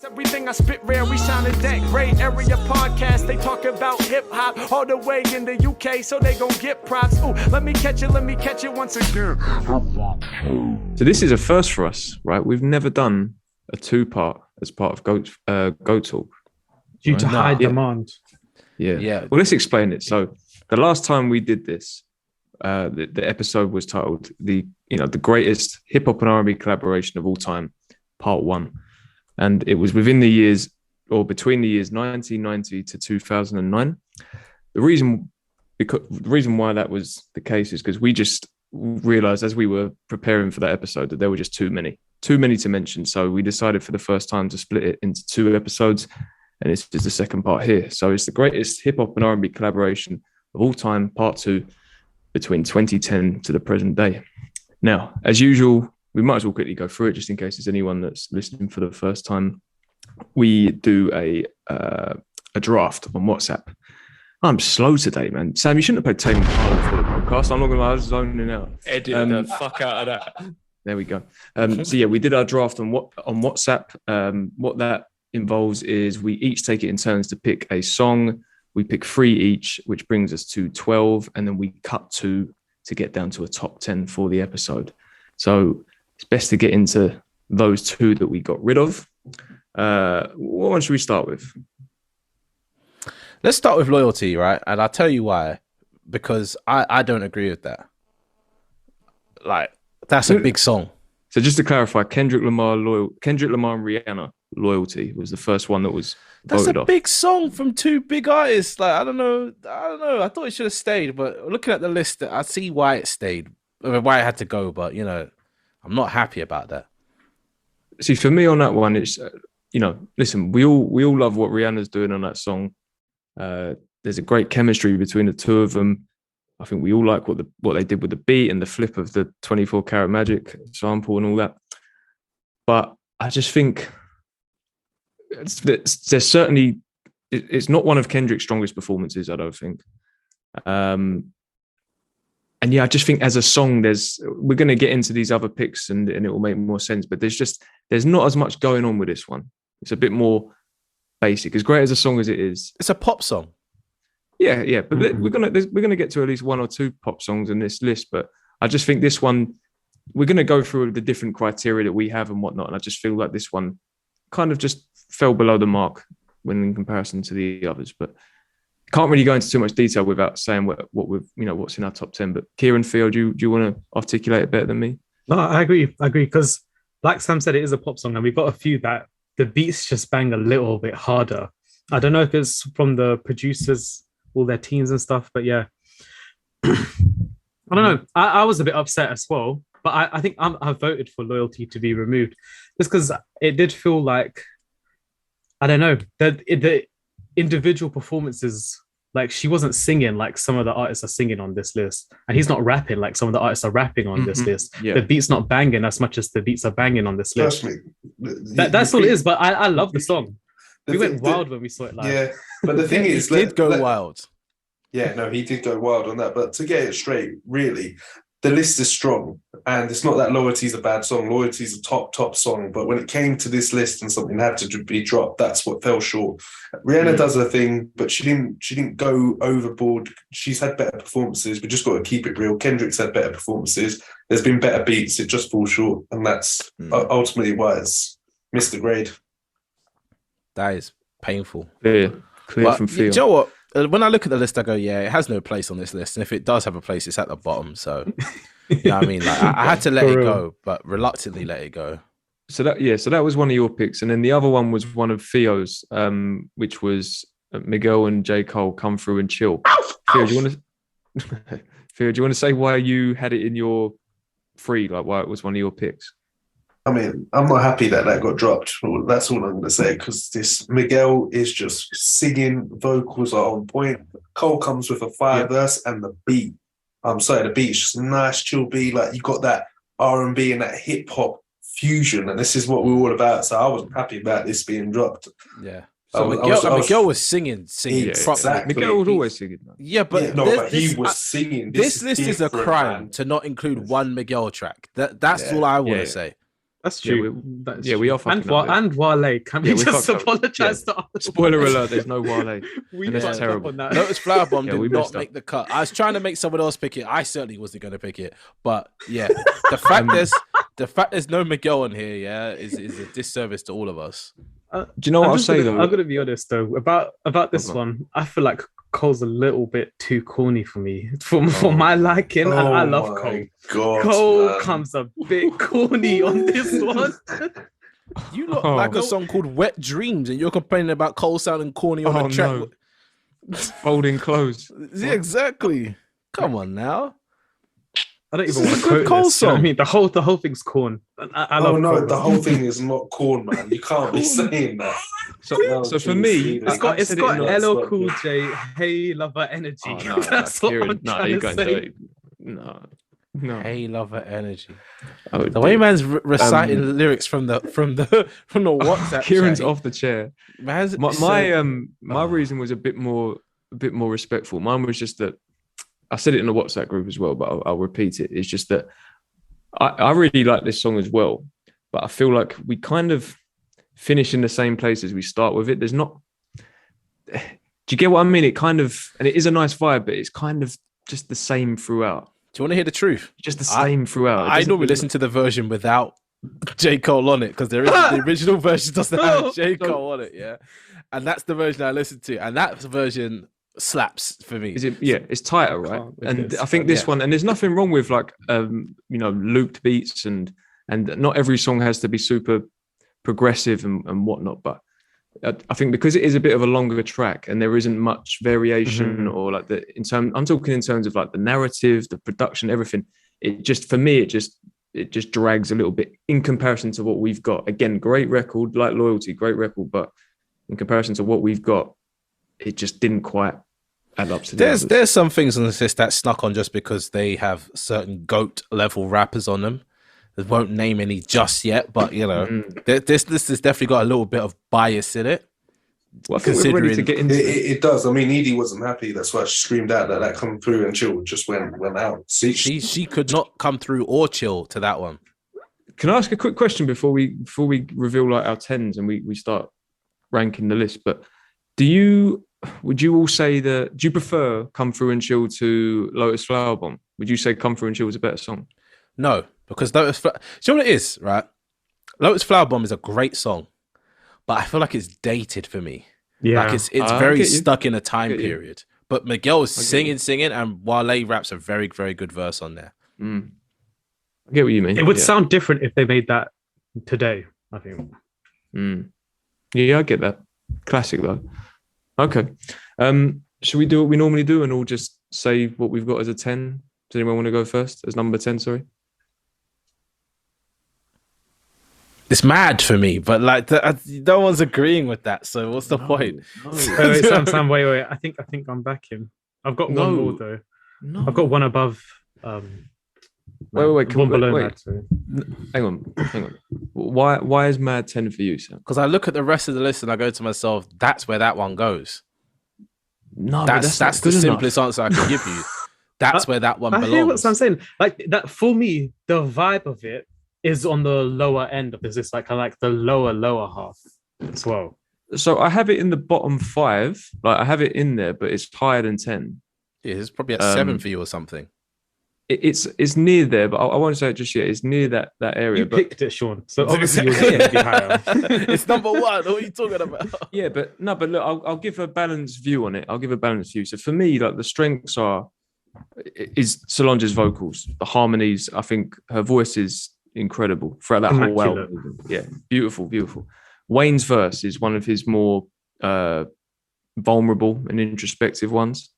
Everything I spit rare, we sound in that great area podcast. They talk about hip-hop all the way in the UK, so they gon' get props. Ooh, let me catch it once again. So this is a first for us, right? We've never done a two-part as part of Goat Talk. Due to high demand. Yeah. Well, let's explain it. So the last time we did this, the episode was titled the greatest hip-hop and R&B collaboration of all time, part 1. And it was within the years, or between the years 1990 to 2009. The reason why that was the case is because we just realized as we were preparing for that episode that there were just too many to mention. So we decided for the first time to split it into 2 episodes, and it's just the second part here. So it's the greatest hip hop and R&B collaboration of all time, part 2, between 2010 to the present day. Now, as usual, we might as well quickly go through it just in case there's anyone that's listening for the first time. We do a draft on WhatsApp. I'm slow today, man. Sam, you shouldn't have played Tame Impala for the podcast. I'm not going to lie, I was zoning out. Edit the fuck out of that. There we go. So yeah, we did our draft on WhatsApp. What that involves is we each take it in turns to pick a song. We pick 3 each, which brings us to 12, and then we cut 2 to get down to a top 10 for the episode. So it's best to get into those 2 that we got rid of. What one should we start with? Let's start with Loyalty, right? And I'll tell you why. Because I don't agree with that. Like, that's a big song. So just to clarify, Kendrick Lamar and Rihanna, Loyalty was the first one that was voted off. That's a big song from 2 big artists. Like, I don't know. I thought it should have stayed, but looking at the list, I see why it stayed, why it had to go. But I'm not happy about that. See, for me on that one, it's listen, we all love what Rihanna's doing on that song. There's a great chemistry between the 2 of them. I think we all like what they did with the beat and the flip of the 24 Karat Magic sample and all that. But I just think there's certainly, it's not one of Kendrick's strongest performances, I don't think. And yeah, I just think as a song, we're going to get into these other picks and it will make more sense. But there's not as much going on with this one. It's a bit more basic. As great as a song as it is, it's a pop song. Yeah. But we're gonna get to at least 1 or 2 pop songs in this list. But I just think this one, we're gonna go through the different criteria that we have and whatnot. And I just feel like this one kind of just fell below the mark when in comparison to the others. But can't really go into too much detail without saying what's in our top 10. But Kieran, Theo, do you want to articulate it better than me? No, I agree because like Sam said, it is a pop song, and we've got a few that the beats just bang a little bit harder. I don't know if it's from the producers, all their teams and stuff, but yeah. I don't know. I was a bit upset as well, but I think I voted for Loyalty to be removed just because it did feel like, I don't know, the individual performances, like she wasn't singing like some of the artists are singing on this list, and he's not rapping like some of the artists are rapping on this list. Yeah. The beat's not banging as much as the beats are banging on this list. That's all it is, but I love the song. We went wild when we saw it live. Yeah, but the thing is, he did go wild. Yeah, no, he did go wild on that. But to get it straight, really, the list is strong. And it's not that Loyalty's a bad song. Loyalty's a top song. But when it came to this list and something had to be dropped, that's what fell short. Rihanna does her thing, but she didn't go overboard. She's had better performances. We just got to keep it real. Kendrick's had better performances. There's been better beats. It just falls short. And that's ultimately why it's missed the grade. That is painful. Clear from Theo. You know what? When I look at the list, I go, yeah, it has no place on this list. And if it does have a place, it's at the bottom. So, you know what I mean? Like, I had to let it go, but reluctantly let it go. So that was one of your picks. And then the other one was one of Theo's, which was Miguel and J. Cole, Come Through and Chill. Theo, do you want to say why you had it in your 3, like why it was one of your picks? I mean, I'm not happy that got dropped. That's all I'm going to say, because this Miguel is just singing, vocals are on point. Cole comes with a fire verse, and the beat. The beat's just a nice, chill beat. Like, you got that R&B and that hip hop fusion, and this is what we're all about. So I wasn't happy about this being dropped. Yeah. So Miguel was singing exactly. Miguel was always singing. Yeah, but but he was singing. This list is a crime to not include one Miguel track. That's all I want to say. That's Yeah, true. we are fucking up there. And Wale. Can we Yeah, we just fucked up. apologize to us? Spoiler alert: there's no Wale. We and this is fucked up terrible. on that. Lotus Flower Bomb Yeah, did we not messed up. make the cut. I was trying to make someone else pick it. I certainly wasn't going to pick it. But yeah, the fact there's no Miguel on here, yeah, is a disservice to all of us. Do you know what I'll say though? I'm gonna be honest though about this Hold one. I feel like Cole's a little bit too corny for me, for my liking, and I love Cole. God, Cole man. comes a bit corny on this one. You look like a song called Wet Dreams, and you're complaining about Cole sounding corny on the track. No. Folding clothes. Yeah, exactly. Come on now. I don't even This want is to a good quote Cole this. You know what I song. mean, the whole thing's corn. I love Oh no, Cole. the whole thing is not corn, man. You can't be saying that. So for me, It's got I've said it in the- LL Cool J, Hey Lover Energy. Oh, no, That's what I'm trying you to can't say. do it. No. Hey, lover energy. Oh, The way man's reciting lyrics from the WhatsApp. Kieran's chat, off the chair. Man's My reason was a bit more respectful. Mine was just that I said it in the WhatsApp group as well, but I'll repeat it. It's just that I really like this song as well, but I feel like we kind of finish in the same place as we start with it. There's not. Do you get what I mean? It kind of, and it is a nice vibe, but it's kind of just the same throughout. Do you want to hear the truth? Just the same throughout. I normally listen to the version without J. Cole on it because there is the original version doesn't have J. Cole on it, yeah. And that's the version I listen to, and that version slaps for me. Is it? Yeah, it's tighter, right? Can't with And this, I think this one, and there's nothing wrong with like looped beats and not every song has to be super progressive and whatnot, but I think because it is a bit of a longer track and there isn't much variation or like I'm talking in terms of like the narrative, the production, everything. It just, for me, it just drags a little bit in comparison to what we've got. Again, great record, like Loyalty, great record, but in comparison to what we've got, it just didn't quite add up to There's some things on this list that snuck on just because they have certain GOAT level rappers on them. I won't name any just yet, but you know, this list has definitely got a little bit of bias in it. Well, I think we're ready to get into it. It does. I mean, Edie wasn't happy. That's why she screamed out that come through and chill just went out. See, She could not come through or chill to that one. Can I ask a quick question before we reveal like our tens and we start ranking the list? But would you all say that? Do you prefer "Come Through and Chill" to "Lotus Flower Bomb"? Would you say "Come Through and Chill" is a better song? No, because do you know what it is, right? Lotus Flower Bomb is a great song, but I feel like it's dated for me. Yeah, like it's very get you. stuck in a time period. But Miguel is singing, and Wale raps a very, very good verse on there. I get what you mean. it would sound different if they made that today, I think. Yeah, I get that. Classic though. Okay. Should we do what we normally do and all just say what we've got as a 10? Does anyone want to go first? As number 10, sorry. It's mad for me, but like no one's agreeing with that. So what's the point? Wait, Sam, wait. I think I'm back in. I've got one more though. No. I've got one above. Wait. One below wait. Mad, sorry. Hang on. Why is Mad 10 for you, Sam? Because I look at the rest of the list and I go to myself, that's where that one goes. No, That's the simplest answer I can give you. That's where that one belongs. I hear what I'm saying. Like that for me, the vibe of it is on the lower end of this. It's like kind of like the lower half as well. So I have it in the bottom 5. Like I have it in there, but it's higher than 10. Yeah, it's probably at 7 for you or something. It's near there, but I won't say it just yet. It's near that area. You but picked it, Sean. So obviously you're going to be higher. It's number 1. What are you talking about? yeah, but look, I'll give a balanced view on it. I'll give a balanced view. So for me, like the strengths is Solange's vocals, the harmonies. I think her voice is incredible throughout that whole album. Yeah, beautiful. Wayne's verse is one of his more vulnerable and introspective ones.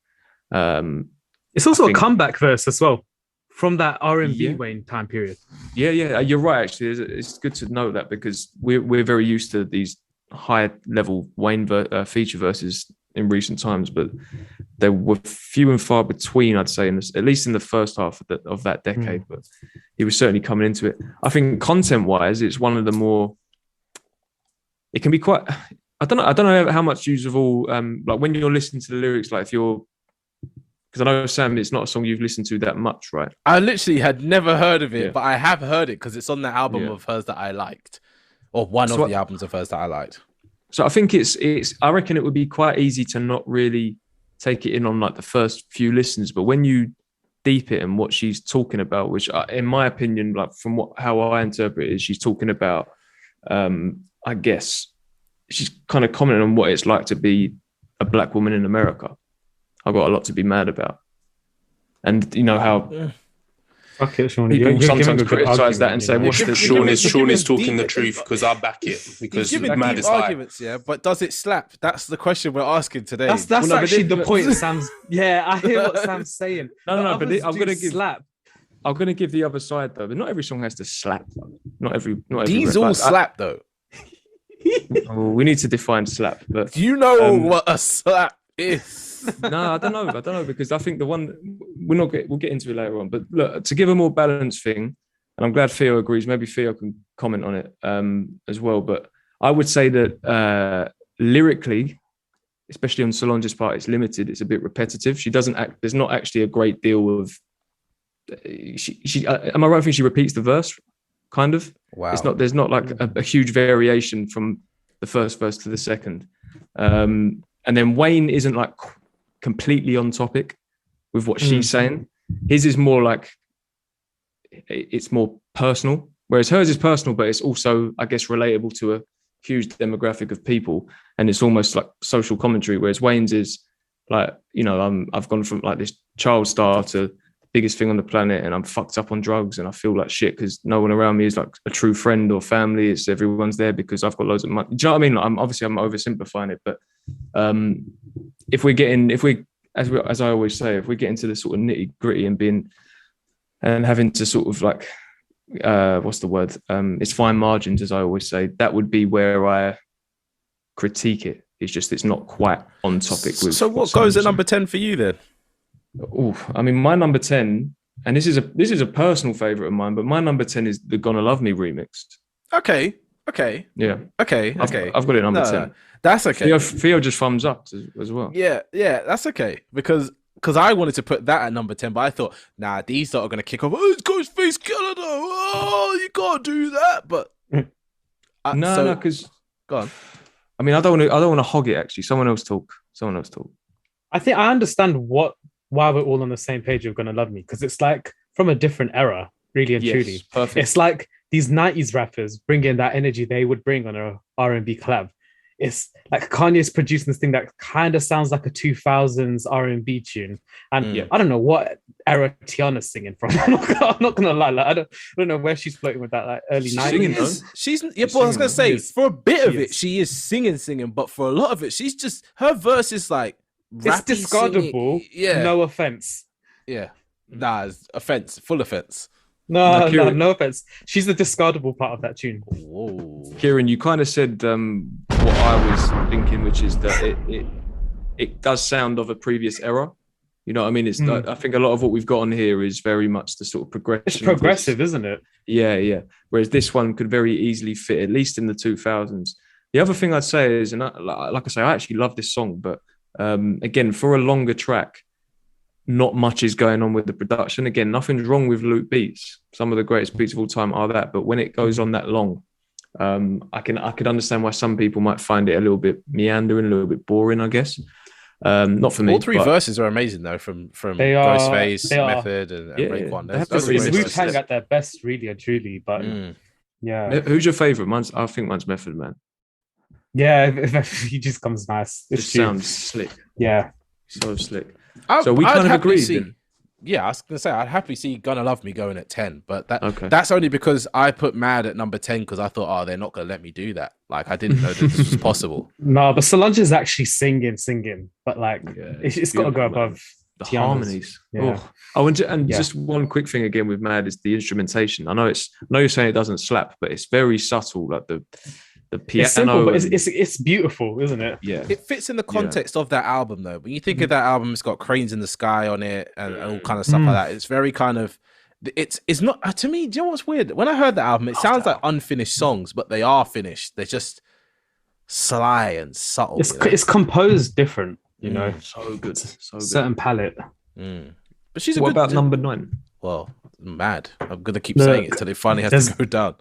It's also a comeback verse as well from that R&B Wayne time period. Yeah, you're right. Actually, it's good to know that because we're very used to these high level Wayne feature verses in recent times, but there were few and far between, I'd say, at least in the first half of that decade. But he was certainly coming into it. I think content-wise, it's one of the more. It can be quite. I don't know how much you've all like when you're listening to the lyrics. Like if you're Because I know, Sam, it's not a song you've listened to that much, right? I literally had never heard of it, Yeah. but I have heard it because it's on the album of hers that I liked, or one of the albums of hers that I liked. So I think it's. I reckon it would be quite easy to not really take it in on like the first few listens, but when you deep it and what she's talking about, which in my opinion, like from how I interpret it, is she's talking about, I guess, she's kind of commenting on what it's like to be a black woman in America. I've got a lot to be mad about. And you know how Okay, Sean, people sometimes criticize that and say, what's the Sean is talking the truth because I back it. Because giving mad deep is high. arguments, yeah, but does it slap? That's the question we're asking today. That's actually the point. Sam's. Yeah, I hear what Sam's saying. No, but I'm gonna give. slap. I'm gonna give the other side though. But not every song has to slap. Though. Not every. These all slap though. We need to define slap. But Do you know what a slap is? No, I don't know because I think the one we'll get into it later on. But look, to give a more balanced thing, and I'm glad Theo agrees. Maybe Theo can comment on it as well. But I would say that lyrically, especially on Solange's part, it's limited. It's a bit repetitive. She doesn't act. There's not actually a great deal of. She am I right? I think she repeats the verse, kind of. Wow. It's not. There's not like a huge variation from the first verse to the second. And then Wayne isn't like completely on topic with what she's saying. His is more like it's more personal, whereas hers is personal, but it's also, I guess, relatable to a huge demographic of people, and it's almost like social commentary. Whereas Wayne's is like, you know, I've gone from like this child star to biggest thing on the planet, and I'm fucked up on drugs, and I feel like shit because no one around me is like a true friend or family. It's everyone's there because I've got loads of money. Do you know what I mean? Like, I'm oversimplifying it, but as I always say, if we get into the sort of nitty gritty and having to sort of like what's the word? It's fine margins, as I always say. That would be where I critique it. It's just it's not quite on topic with. So what goes at number 10 for you then? Oh, I mean, my number 10, and this is a personal favorite of mine, but my number 10 is the "Gonna Love Me" remix. Okay. Yeah. Okay. I've got it number 10. No, that's okay. Theo just thumbs up as well. Yeah, that's okay. Because I wanted to put that at number 10, but I thought, nah, these are going to kick off. Oh, it's Ghostface Killer though. Oh, you can't do that. But no, because go on. I mean, I don't want to hog it. Actually, someone else talk. I think I understand why we're all on the same page of "Gonna Love Me," because it's like from a different era, really and truly. Perfect. It's like these 90s rappers bring in that energy they would bring on a R&B collab. It's like Kanye's producing this thing that kind of sounds like a 2000s R&B tune. And I don't know what era Tiana's singing from. I'm not gonna lie. Like, I don't know where she's floating with that like early 90s. She's but I was gonna say, for a bit of it, she is singing, but for a lot of it, she's just her verse is like it's discardable. Singing. Yeah. No offense. Yeah. Nah, it's offense, full offense. No offense. She's the discardable part of that tune. Whoa. Kieran, you kind of said what I was thinking, which is that it does sound of a previous era. You know what I mean? It's I think a lot of what we've got on here is very much the sort of progression. It's progressive, isn't it? Yeah. Whereas this one could very easily fit, at least in the 2000s. The other thing I'd say is, and like I say, I actually love this song, but again, for a longer track, not much is going on with the production. Again, nothing's wrong with loop beats. Some of the greatest beats of all time are that. But when it goes on that long, I could understand why some people might find it a little bit meandering, a little bit boring, I guess. Not for me. All three verses are amazing though, from Ghostface, Method, and Raekwon. It's Wu-Tang at their best, really and truly. But yeah, who's your favorite? I think mine's Method Man. Yeah, he just comes nice. It sounds slick. Yeah, so slick. So we kind of agree. Yeah, I was gonna say I'd happily see "Gonna Love Me" going at 10, but that's only because I put "Mad" at number 10 because I thought, they're not gonna let me do that. Like I didn't know that this was possible. No, but Solange is actually singing, but like it's got to go above the harmonies. Yeah. Just one quick thing again with "Mad" is the instrumentation. I know you're saying it doesn't slap, but it's very subtle. Like the piano, it's simple, but it's beautiful, isn't it? Yeah, it fits in the context of that album, though. When you think of that album, it's got cranes in the sky on it and all kind of stuff like that. It's very kind of, it's not to me. Do you know what's weird? When I heard the album, it sounds like unfinished songs, but they are finished. They're just sly and subtle. It's composed different, you know. So good, certain palette. But she's a What good. about number 9? Well, mad. I'm gonna keep Look, saying it until it finally has to go down.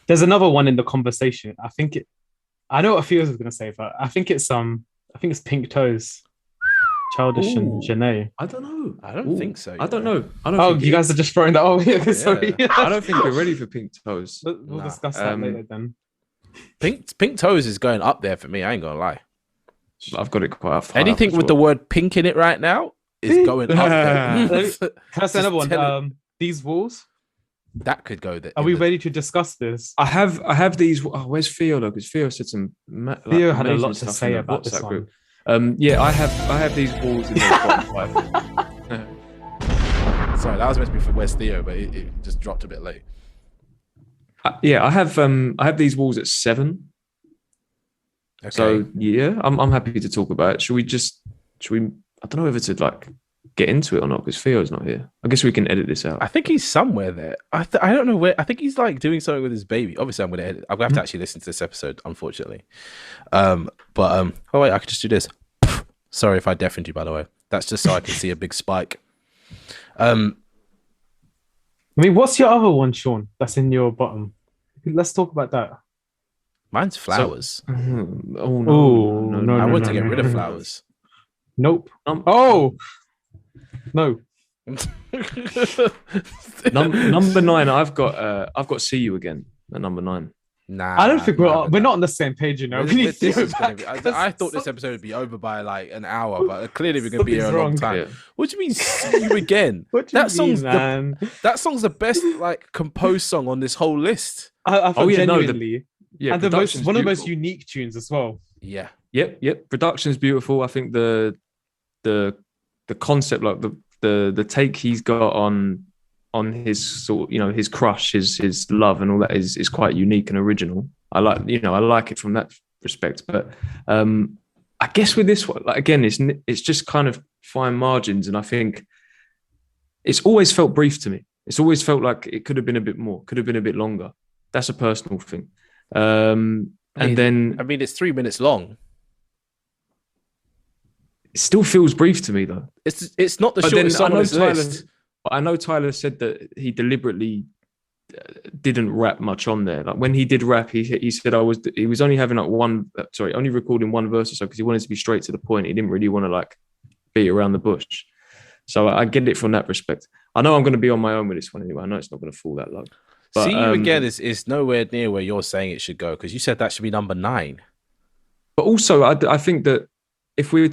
There's another one in the conversation. I know what Fios was gonna say, but I think it's Pink Toes, Childish and Janae. I don't know. I don't think so. I don't know. I don't Oh, think you guys are just throwing that. Oh, yeah, sorry. I don't think we're ready for Pink Toes. We'll discuss that later then. Pink Toes is going up there for me. I ain't gonna lie. I've got it quite up. Anything with the word pink in it right now is going up there. Can I say another one? These Walls. That could go there. Are we ready to discuss this? I have these. Oh, where's Theo though? Because Theo said some. Theo had a lot to say about this one. Yeah, I have these walls in the bottom 5. Sorry, that was meant to be for Where's Theo, but it just dropped a bit late. Yeah, I have these walls at 7. Okay. So yeah, I'm happy to talk about it. Should we? I don't know whether to like get into it or not because Theo's not here. I guess we can edit this out. I think he's somewhere there. I don't know where. I think he's like doing something with his baby. Obviously, I'm gonna edit. I'm gonna have to actually listen to this episode, unfortunately. Oh wait, I could just do this. Sorry if I deafened you, by the way. That's just so I can see a big spike. I mean, what's your other one, Sean? That's in your bottom. Let's talk about that. Mine's Flowers. Oh No, I want to get rid of Flowers. Nope. No. Number 9. I've got See You Again at number 9. Nah, I don't think we're not on the same page. You know, we need to go back. I thought this episode would be over by like an hour, but clearly we're going to be here a long time. Yeah. What do you mean, See You Again? That song's the best like composed song on this whole list. I thought genuinely. Yeah, And one of the most unique tunes as well. Yeah. Yep. Production's beautiful. I think the concept, like the take he's got on his sort, his crush, his love, and all that is quite unique and original. I like it from that respect. But I guess with this one, like, again, it's just kind of fine margins, and I think it's always felt brief to me. It's always felt like it could have been a bit more, could have been a bit longer. That's a personal thing. It's 3 minutes long. It still feels brief to me though. It's not the shortest song on this list. I know Tyler said that he deliberately didn't rap much on there. Like when he did rap, he said he was only having only recording one verse or so because he wanted to be straight to the point. He didn't really want to like beat around the bush. So I get it from that respect. I know I'm going to be on my own with this one anyway. I know it's not going to fall that low. But, See You Again is nowhere near where you're saying it should go because you said that should be number 9. But also, I think that if we're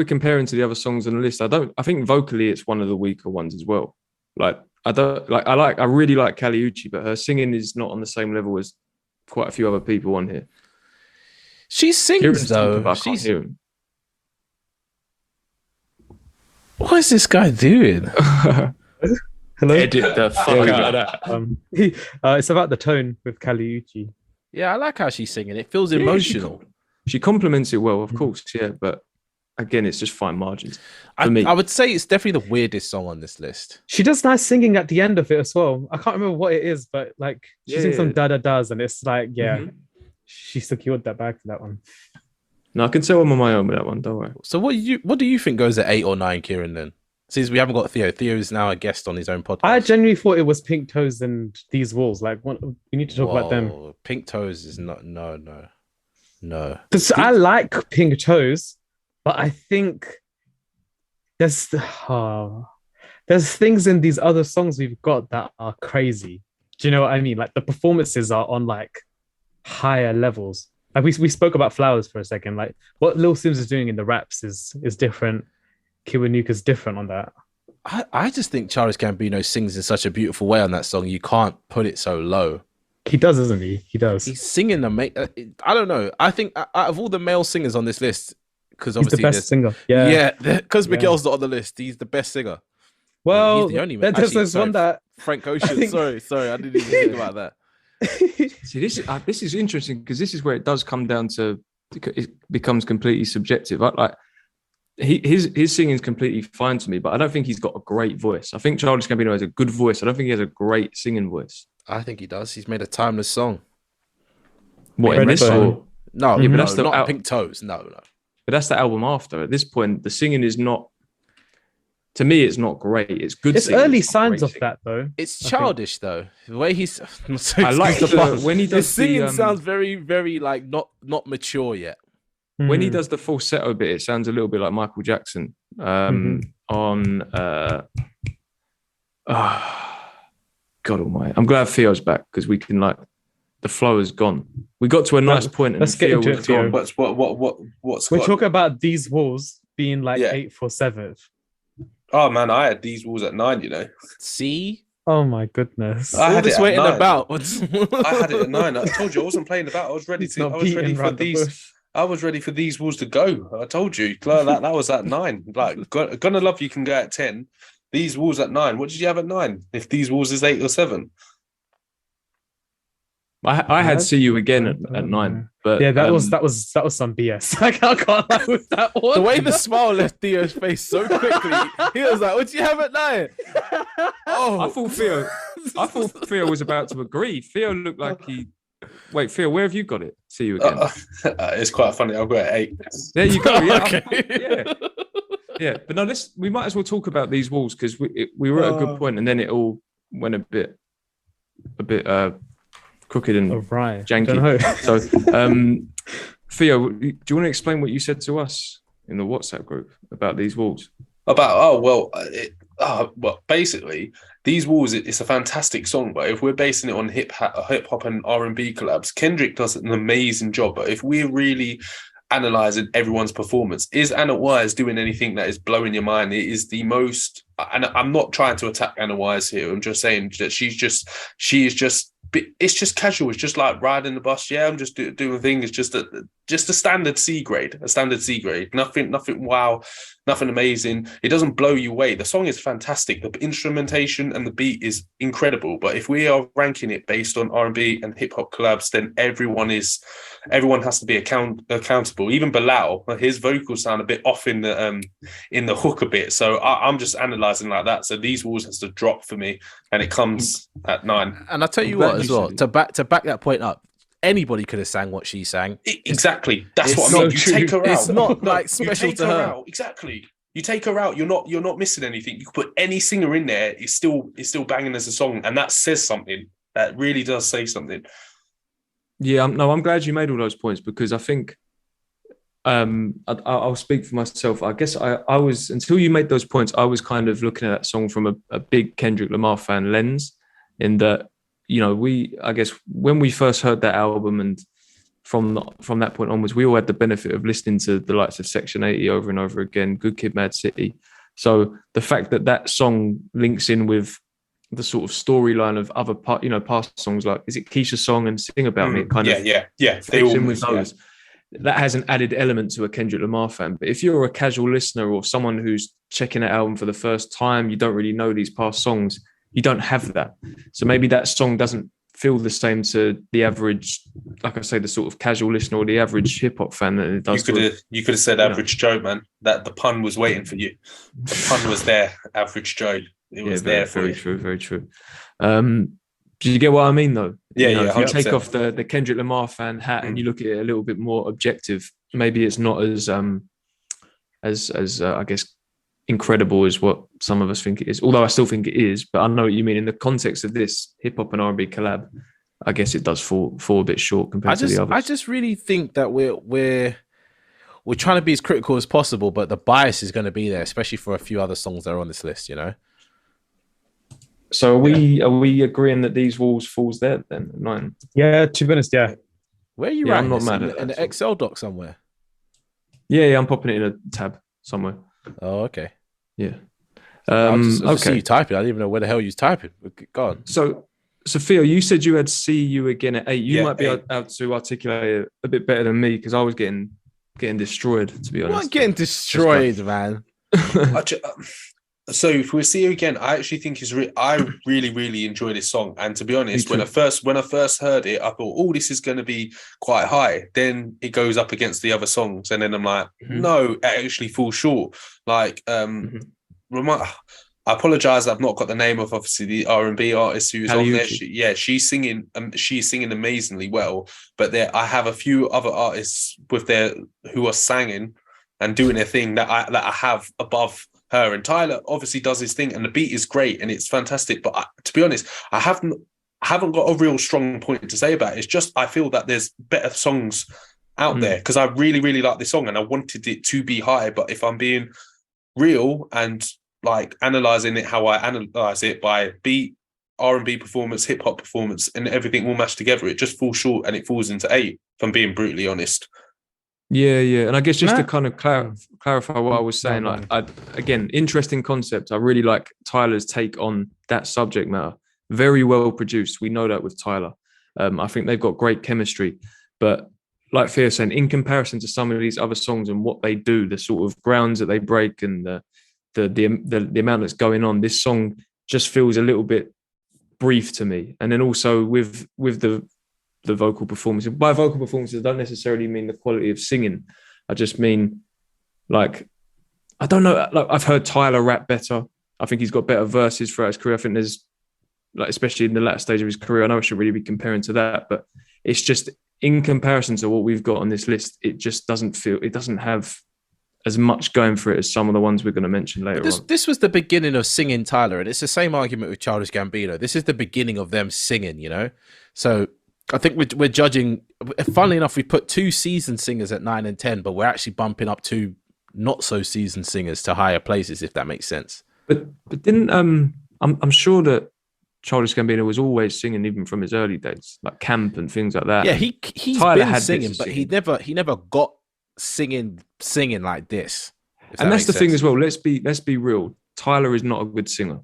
comparing to the other songs on the list, I think vocally it's one of the weaker ones as well. Like I really like Caliucci, but her singing is not on the same level as quite a few other people on here. She sings though. I can't hear him. What is this guy doing? Hello? Edit the fuck out of that. It's about the tone with Caliucci. Yeah, I like how she's singing. It feels emotional. She complements it well, of course, yeah, but again, it's just fine margins for me. I would say it's definitely the weirdest song on this list. She does nice singing at the end of it as well. I can't remember what it is, but like she sings some da-da-das and it's like, she secured that bag for that one. No, I can tell I'm on my own with that one, don't worry. So what do you think goes at 8 or 9, Kieran, then? Since we haven't got Theo. Theo is now a guest on his own podcast. I genuinely thought it was Pink Toes and These Walls. Like, we need to talk about them. Pink Toes is not... No. Because I like Pink Toes, but I think there's things in these other songs we've got that are crazy. Do you know what I mean? Like, the performances are on, like, higher levels. Like, we spoke about Flowers for a second. Like, what Lil Sims is doing in the raps is different. Kiwanuka's different on that. I just think Childish Gambino sings in such a beautiful way on that song. You can't put it so low. He does, isn't he? He does. He's singing I don't know. I think out of all the male singers on this list, because he's obviously the best singer. Yeah, because Miguel's not on the list. He's the best singer. Well, he's the only there's one that Frank Ocean. Sorry, I didn't even think about that. See, this is interesting because this is where it does come down to it becomes completely subjective. Like his singing is completely fine to me, but I don't think he's got a great voice. I think Childish Gambino has a good voice. I don't think he has a great singing voice. I think he does. He's made a timeless song. What, in this or? No, Yeah, but no, that's the not Pink Toes. No. But that's the album after. At this point, the singing is not to me, it's not great. It's good. It's singing, early it's not signs great of singing. that, though. It's I think. childish though. The way he's, I like when he does his singing the, sounds very, very like not mature yet. when he Mm. does the falsetto bit, it sounds a little bit like Michael Jackson Mhm. on. God Almighty! I'm glad Theo's back because we can like the flow is gone. We got to a nice point and let's get Theo into was it, Theo. gone. What's We're got- talking about these walls being like Yeah. 8th or 7th. Oh man, I had these walls at 9. You know, See, Oh my goodness. I all had this it at waiting 9. about. I had it at 9. I told you I wasn't playing about. I was ready He's to. not I was ready beating for around the these. bush. I was ready for these walls to go. I told you that was at 9. Like, gonna love you can go at 10. These walls at 9. What did you have at 9? If these walls is 8 or 7. I had see you again at 9, but Yeah, that was some BS. I can't lie with that one. The way the smile left Theo's face so quickly, he was like, "What do you have at 9?" Oh, I thought Theo was about to agree. Theo looked like he. Wait, Theo, where have you got it? See you again. It's quite funny. I've got 8. There you go. Yeah, Okay. yeah. But no, we might as well talk about these walls because we were at a good point, and then it all went a bit crooked and Oh, right. janky. Don't know. So, Theo, do you want to explain what you said to us in the WhatsApp group about these walls? Basically, these walls. It's a fantastic song, but if we're basing it on hip hop and R&B collabs, Kendrick does an amazing job. But if we're really analyzing everyone's performance, is Anna Wise doing anything that is blowing your mind? It is the most. And I'm not trying to attack Anna Wise here. I'm just saying that she is just. It's just casual. It's just like riding the bus. Yeah, I'm just doing things. It's just a standard C grade. Nothing wow, nothing amazing. It doesn't blow you away. The song is fantastic. The instrumentation and the beat is incredible. But if we are ranking it based on R&B and hip hop collabs, then everyone has to be accountable. Even Bilal, his vocals sound a bit off in the hook a bit. So I'm just analysing like that. So these walls has to drop for me, and it comes at 9. And I'll tell you what, as well, to back that point up, anybody could have sang what she sang. Exactly. That's what I so mean. You true. take her out. It's not like you special take to her her. out. Exactly. You take her out. You're not missing anything. You can put any singer in there. It's still banging as a song, and that says something. That really does say something. Yeah, I'm glad you made all those points because I think I'll speak for myself. I guess I was, until you made those points, I was kind of looking at that song from a big Kendrick Lamar fan lens, in that, you know, I guess when we first heard that album and from that point onwards, we all had the benefit of listening to the likes of Section 80 over and over again, Good Kid, Mad City. So the fact that song links in with the sort of storyline of other past songs, like, is it Keisha's song and Sing About Me? It kind of Yeah. they all with those. That has an added element to a Kendrick Lamar fan. But if you're a casual listener or someone who's checking an album for the first time, you don't really know these past songs, you don't have that. So maybe that song doesn't feel the same to the average, like I say, the sort of casual listener or the average hip hop fan that it does. You could have said Average Joe, man. That the pun was waiting for you. The pun was there, Average Joe. It was there for very you. true, very true. Do you get what I mean, though? Yeah, If you 100%. take off the Kendrick Lamar fan hat and you look at it a little bit more objective, maybe it's not as I guess incredible as what some of us think it is. Although I still think it is, but I know what you mean in the context of this hip hop and R&B collab. I guess it does fall a bit short compared to the others. I just really think that we're trying to be as critical as possible, but the bias is going to be there, especially for a few other songs that are on this list, you know. So are we agreeing that these walls falls there then? 9. Yeah, to be honest, yeah. Where are you Yeah, writing I'm not this? mad in, at in that. the Excel doc somewhere? Yeah, I'm popping it in a tab somewhere. Oh, okay. Yeah. I just see Okay. you typing. I didn't even know where the hell you was typing. Go on. So, Sophia, you said you had see you again at 8. You Yeah, might be 8. able to articulate it a bit better than me because I was getting destroyed, to be I'm honest. not getting destroyed, man. So if we see you again, I actually think I really, really enjoy this song. And to be honest, Me when I first heard it, I thought, oh, this is going to be quite high. Then it goes up against the other songs, and then I'm like, no, it actually falls short. Like, I apologize, I've not got the name of obviously the R&B artist who's on there. She's singing amazingly well. But I have a few other artists who are singing and doing their thing that I have above her. And Tyler obviously does his thing, and the beat is great and it's fantastic. But to be honest, I haven't got a real strong point to say about it. It's just I feel that there's better songs out there, because I really, really like this song and I wanted it to be high. But if I'm being real and like analysing it how I analyse it by beat, R&B performance, hip hop performance, and everything all mashed together, it just falls short, and it falls into 8, if I'm being brutally honest. Yeah, and I guess just to kind of clarify what I was saying, like, again, interesting concept. I really like Tyler's take on that subject matter. Very well produced. We know that with Tyler. I think they've got great chemistry. But like Theo saying, in comparison to some of these other songs and what they do, the sort of grounds that they break and the amount that's going on, this song just feels a little bit brief to me. And then also with the vocal performances. By vocal performances, I don't necessarily mean the quality of singing. I just mean, like, I don't know. Like, I've heard Tyler rap better. I think he's got better verses throughout his career. I think there's, like, especially in the latter stage of his career, I know I shouldn't really be comparing to that, but it's just in comparison to what we've got on this list, it just doesn't have as much going for it as some of the ones we're going to mention later on. This was the beginning of singing Tyler, and it's the same argument with Childish Gambino. This is the beginning of them singing, you know? So I think we're judging. Funnily enough, we put 2 seasoned singers at 9 and 10, but we're actually bumping up 2 not so seasoned singers to higher places, if that makes sense. But didn't I'm sure that Childish Gambino was always singing even from his early days, like Camp and things like that. Yeah, he's Tyler been had singing, but he never got singing like this. And that's the thing as well. Let's be real. Tyler is not a good singer.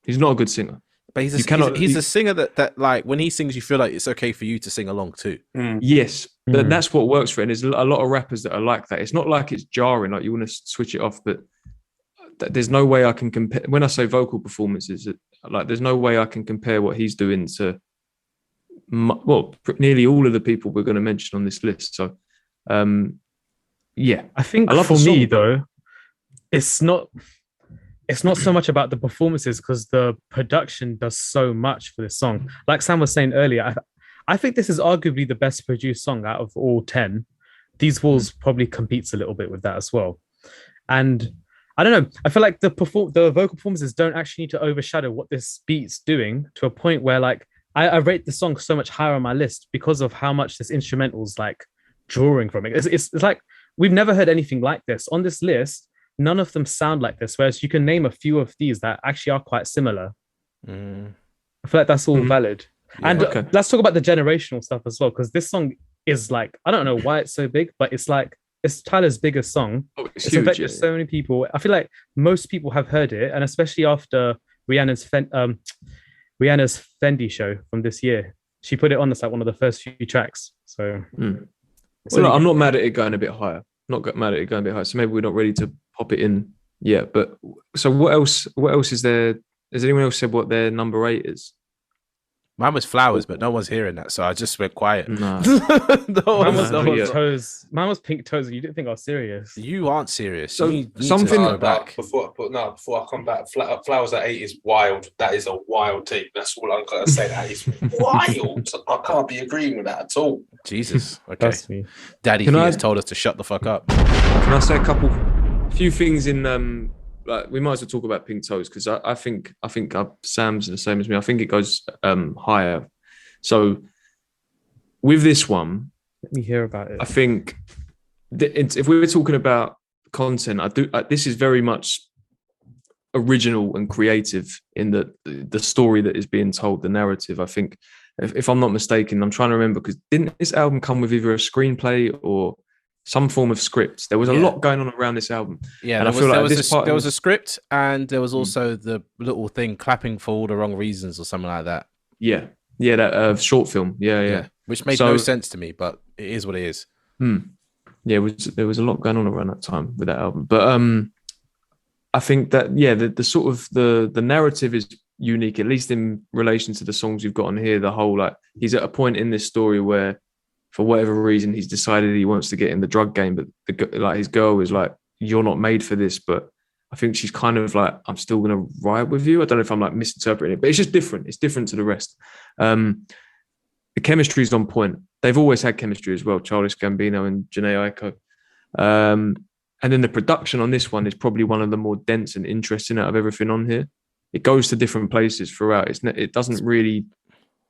He's not a good singer. But he's a singer that like when he sings, you feel like it's okay for you to sing along too. Yes, but that's what works for it. And there's a lot of rappers that are like that. It's not like it's jarring, like you want to switch it off, but there's no way I can compare. When I say vocal performances, like there's no way I can compare what he's doing to, nearly all of the people we're going to mention on this list. So, yeah, I think for me though, it's not so much about the performances, because the production does so much for this song. Like Sam was saying earlier, I think this is arguably the best produced song out of all 10. These Walls probably competes a little bit with that as well. And I don't know, I feel like the vocal performances don't actually need to overshadow what this beat's doing, to a point where, like, I rate the song so much higher on my list because of how much this instrumental's like drawing from it. It's like we've never heard anything like this on this list. None of them sound like this, whereas you can name a few of these that actually are quite similar. I feel like that's all valid. Yeah, and let's talk about the generational stuff as well, because this song is like, I don't know why it's so big, but it's like, it's Tyler's biggest song. It's huge, affected so many people. I feel like most people have heard it, and especially after Rihanna's Fendi show from this year, she put it on as like one of the first few tracks. So, well, I'm not mad at it going a bit higher. Not mad at it going a bit higher. So maybe we're not ready to pop it in yet. But so what else? What else is there? Has anyone else said what their number 8 is? Mine was Flowers, but no one's hearing that, so I just went quiet. No. Mine was Pink Toes. You didn't think I was serious. You aren't serious. So you need something to go back. Before I come back, Flowers at 8 is wild. That is a wild take. That's all I'm gonna say. That is wild. I can't be agreeing with that at all. Jesus. Okay. Daddy has told us to shut the fuck up. Can I say a few things in like, we might as well talk about Pink Toes, because I think Sam's the same as me. I think it goes higher. So with this one, let me hear about it. I think if we were talking about content, this is very much original and creative in the story that is being told, the narrative. I think, if I'm not mistaken, I'm trying to remember, because didn't this album come with either a screenplay or some form of script? There was a lot going on around this album. Yeah, and there was a script, and there was also the little thing, clapping for all the wrong reasons or something like that. Yeah, that short film. Yeah. Which made no sense to me, but it is what it is. Yeah, there was a lot going on around that time with that album. But I think that, the sort of the narrative is unique, at least in relation to the songs you've got on here. The whole, like, he's at a point in this story where, for whatever reason, he's decided he wants to get in the drug game, but his girl is like, "You're not made for this." But I think she's kind of like, "I'm still going to ride with you." I don't know if I'm like misinterpreting it, but it's just different. It's different to the rest. The chemistry is on point. They've always had chemistry as well, Childish Gambino and Jhené Aiko. And then the production on this one is probably one of the more dense and interesting out of everything on here. It goes to different places throughout. It doesn't really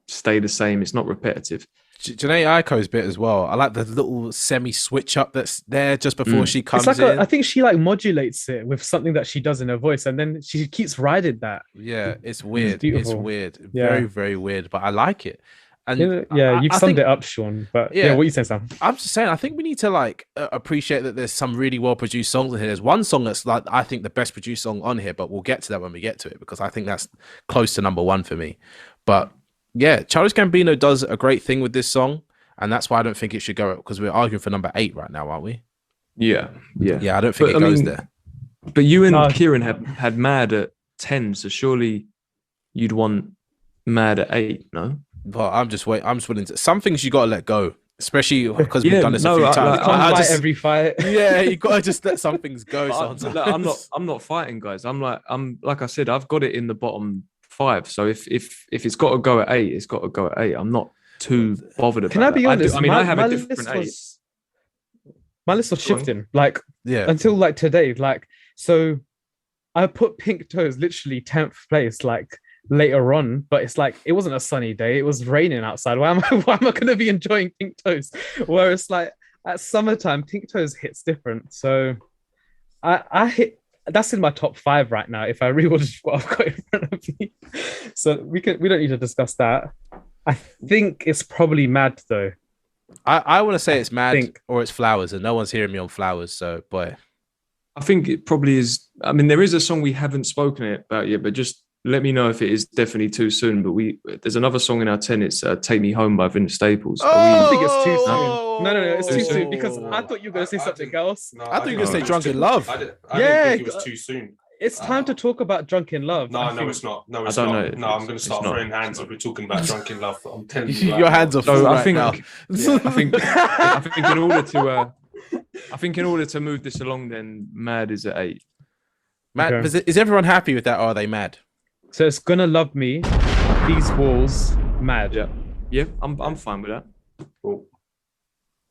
stay the same. It's not repetitive. Janae Aiko's bit as well. I like the little semi switch up that's there just before she comes it's like in. I think she like modulates it with something that she does in her voice, and then she keeps riding that. Yeah, it's weird. It's weird. Yeah. Very, very weird. But I like it. And You've summed it up, Sean. But yeah, what are you saying, Sam? I'm just saying, I think we need to like appreciate that there's some really well produced songs in here. There's one song that's like I think the best produced song on here, but we'll get to that when we get to it because I think that's close to number one for me. But yeah, Childish Gambino does a great thing with this song, and that's why I don't think it should go up because we're arguing for number 8 right now, aren't we? Yeah. I don't think it goes there. But you and Kieran had Mad at 10, so surely you'd want Mad at 8, no? But I'm just willing to. Some things you gotta let go, especially because we've done this a few times. Fight every fight. Yeah, you gotta just let some things go. I'm not fighting, guys. I'm like I said, I've got it in the bottom 5. So if it's got to go at 8, it's got to go at 8. I'm not too bothered about it. Can I be honest? I have a different 8. My list was shifting, like until like today. Like so, I put Pink Toes literally 10th place, like later on, but it's like it wasn't a sunny day, it was raining outside. Why am I going to be enjoying Pink Toes? Whereas like at summertime, Pink Toes hits different. So I hit that's in my top 5 right now if I rewatch what I've got in front of me. So we don't need to discuss that. I think it's probably Mad though. I want to say it's Mad or it's Flowers, and no one's hearing me on Flowers, so boy. I think it probably is. I mean, there is a song we haven't spoken about yet, but just let me know if it is definitely too soon. But there's another song in our 10. It's "Take Me Home" by Vince Staples. I think it's too soon. No, it's too soon because I thought you were going to say something else. I thought you were going to say "Drunken Love." I didn't think it was too soon. It's time to talk about Drunken Love. No, it's not. No, it's not. No, I'm going to start throwing hands if we're talking about Drunken Love. I'm telling you, your hands are full right now. I think in order to move this along, then Mad is at 8. Mad, okay. Is everyone happy with that? Or are they mad? So it's Gonna Love Me, These Walls, Mad. Yeah, I'm fine with that. Cool.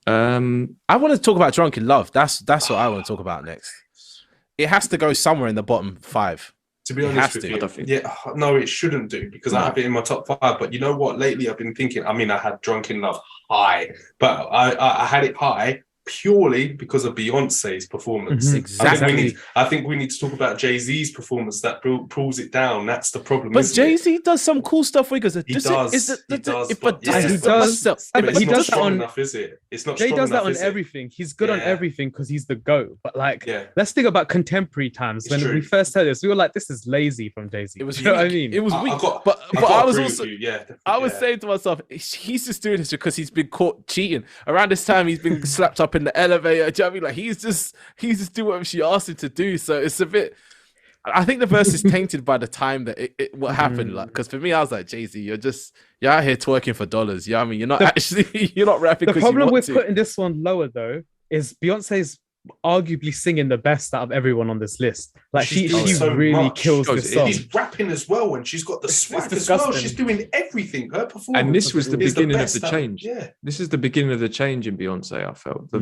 I want to talk about Drunken Love. That's what I want to talk about next. It has to go somewhere in the bottom 5. To be honest with you, no, it shouldn't do because I have it in my top 5. But you know what? Lately, I've been thinking. I mean, I had Drunken Love high, but I had it high purely because of Beyonce's performance. Mm-hmm. Exactly. I think we need to talk about Jay-Z's performance that pulls it down. That's the problem. But Jay-Z does some cool stuff with it. He does. But he does that strong on enough, is it? It's not. Jay strong does that enough, on everything. He's good on everything because he's the GOAT. But like, let's think about contemporary times when we first heard this. We were like, "This is lazy from Jay-Z." It was. You know what I mean? It was weak. But I was also. I was saying to myself, he's just doing this because he's been caught cheating. Around this time, he's been slapped up in the elevator. Do you know what I mean? Like he's just doing what she asked him to do. So it's a bit. I think the verse is tainted by the time that what happened. Like, because for me, I was like, Jay-Z, you're out here twerking for dollars. You know what I mean? You're not you're not rapping. The problem with putting this one lower though is Beyonce's arguably singing the best out of everyone on this list. Like she really kills this song. She's rapping as well, and she's got the swag as well. She's doing everything. Her performance. And this was the beginning of the change. This is the beginning of the change in Beyonce. I felt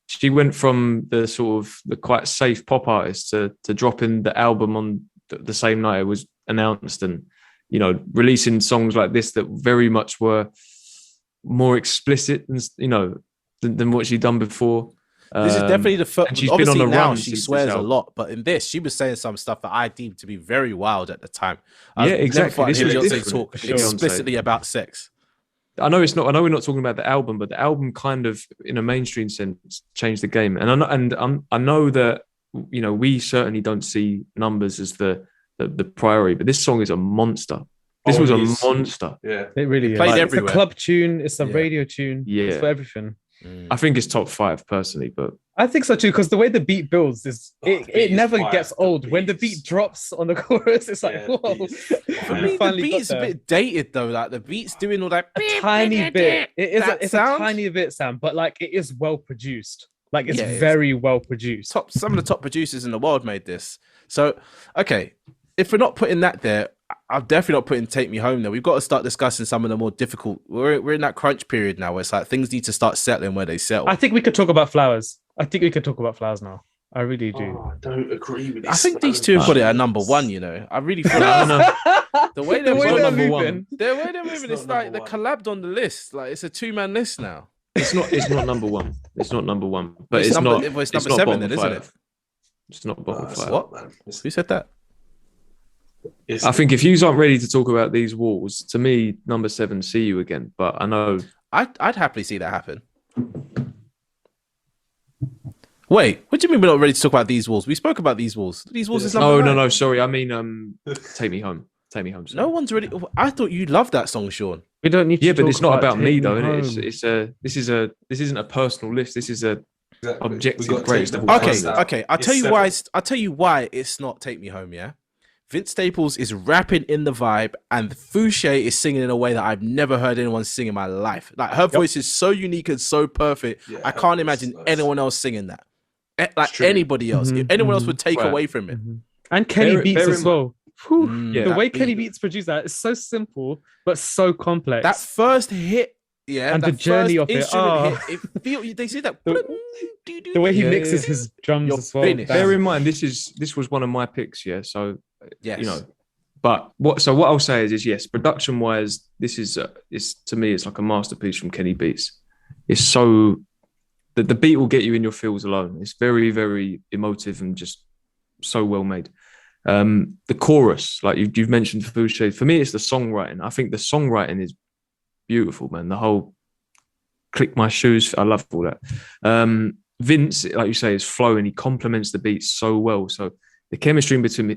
she went from the sort of the quite safe pop artist to dropping the album on the same night it was announced, and releasing songs like this that very much were more explicit than what she'd done before. This is definitely the first. She's been on the run. She swears a lot, but in this, she was saying some stuff that I deemed to be very wild at the time. Exactly. Beyonce talk explicitly about sex. I know it's not. I know we're not talking about the album, but the album kind of, in a mainstream sense, changed the game. And I know that we certainly don't see numbers as the priority, but this song is a monster. This was a monster. Yeah, it really is. Played everywhere. It's a club tune. It's a radio tune. Yeah, it's for everything. I think it's top 5 personally, but I think so too because the way the beat builds it never gets old. When the beat drops on the chorus, it's like whoa. For me, the beat's a bit dated though. Like the beat's doing all that a tiny bit. It's a tiny bit, Sam, but like it is well produced. Like it's very well produced. Some of the top producers in the world made this. So okay, if we're not putting that there, I'm definitely not putting Take Me Home there. We've got to start discussing some of the more difficult. We're in that crunch period now where it's like things need to start settling where they settle. I think we could talk about Flowers. I think we could talk about Flowers now. I really do. Oh, I don't agree with this. I think these two have got it at number one. You know, I really feel the way they're number moving, one. the way they're moving, It's it's not like they're number collabed on the list. Like it's a 2-man list now. It's not number one. It's not number one. But It's it's number- not. well, it's number not 7 bottom then, isn't 5. it? It's not bottom it's 5. not, man. Who said that? It's- I think if you aren't ready to talk about these walls, to me, number 7, See You Again. But I know. I'd happily see that happen. Wait, what do you mean we're not ready to talk about these walls? We spoke about these walls. These walls is number 9. No. Sorry, I mean, Take Me Home. Take Me Home. Sorry. No one's ready. I thought you loved that song, Sean. We don't need to Yeah, but talk it's not about me Take though. Home. This isn't a personal list. This is a Exactly. objective We've got to greatest take of the all Okay, bias time. out. okay. I'll It's tell you 7. why. I'll tell you why it's not "Take Me Home." Yeah, Vince Staples is rapping in the vibe, and Fouché is singing in a way that I've never heard anyone sing in my life. Like her voice is so unique and so perfect. Yeah, I her can't voice imagine is nice. anyone else singing that. Like true. anybody else. If anyone else would take Right. away from it. And Kenny Bear Beats in as well. Whew. Yeah, The that way beat. Kenny Beats produced that is so simple but so complex. That first hit, yeah, And that the journey first of it, instrument hit, it feel they see that. the way he Yeah, mixes yeah. his drums You're as well. finished. Bear in mind, this was one of my picks. Yeah, so Yes. you know. But what I'll say is yes, production wise, this is to me it's like a masterpiece from Kenny Beats. It's so the beat will get you in your feels alone. It's very very emotive and just so well made. The chorus, like you've mentioned, Fouché. For me, it's the songwriting. I think the songwriting is beautiful, man. The whole "Click My Shoes," I love all that. Vince, like you say, is flowing. He complements the beat so well. So the chemistry between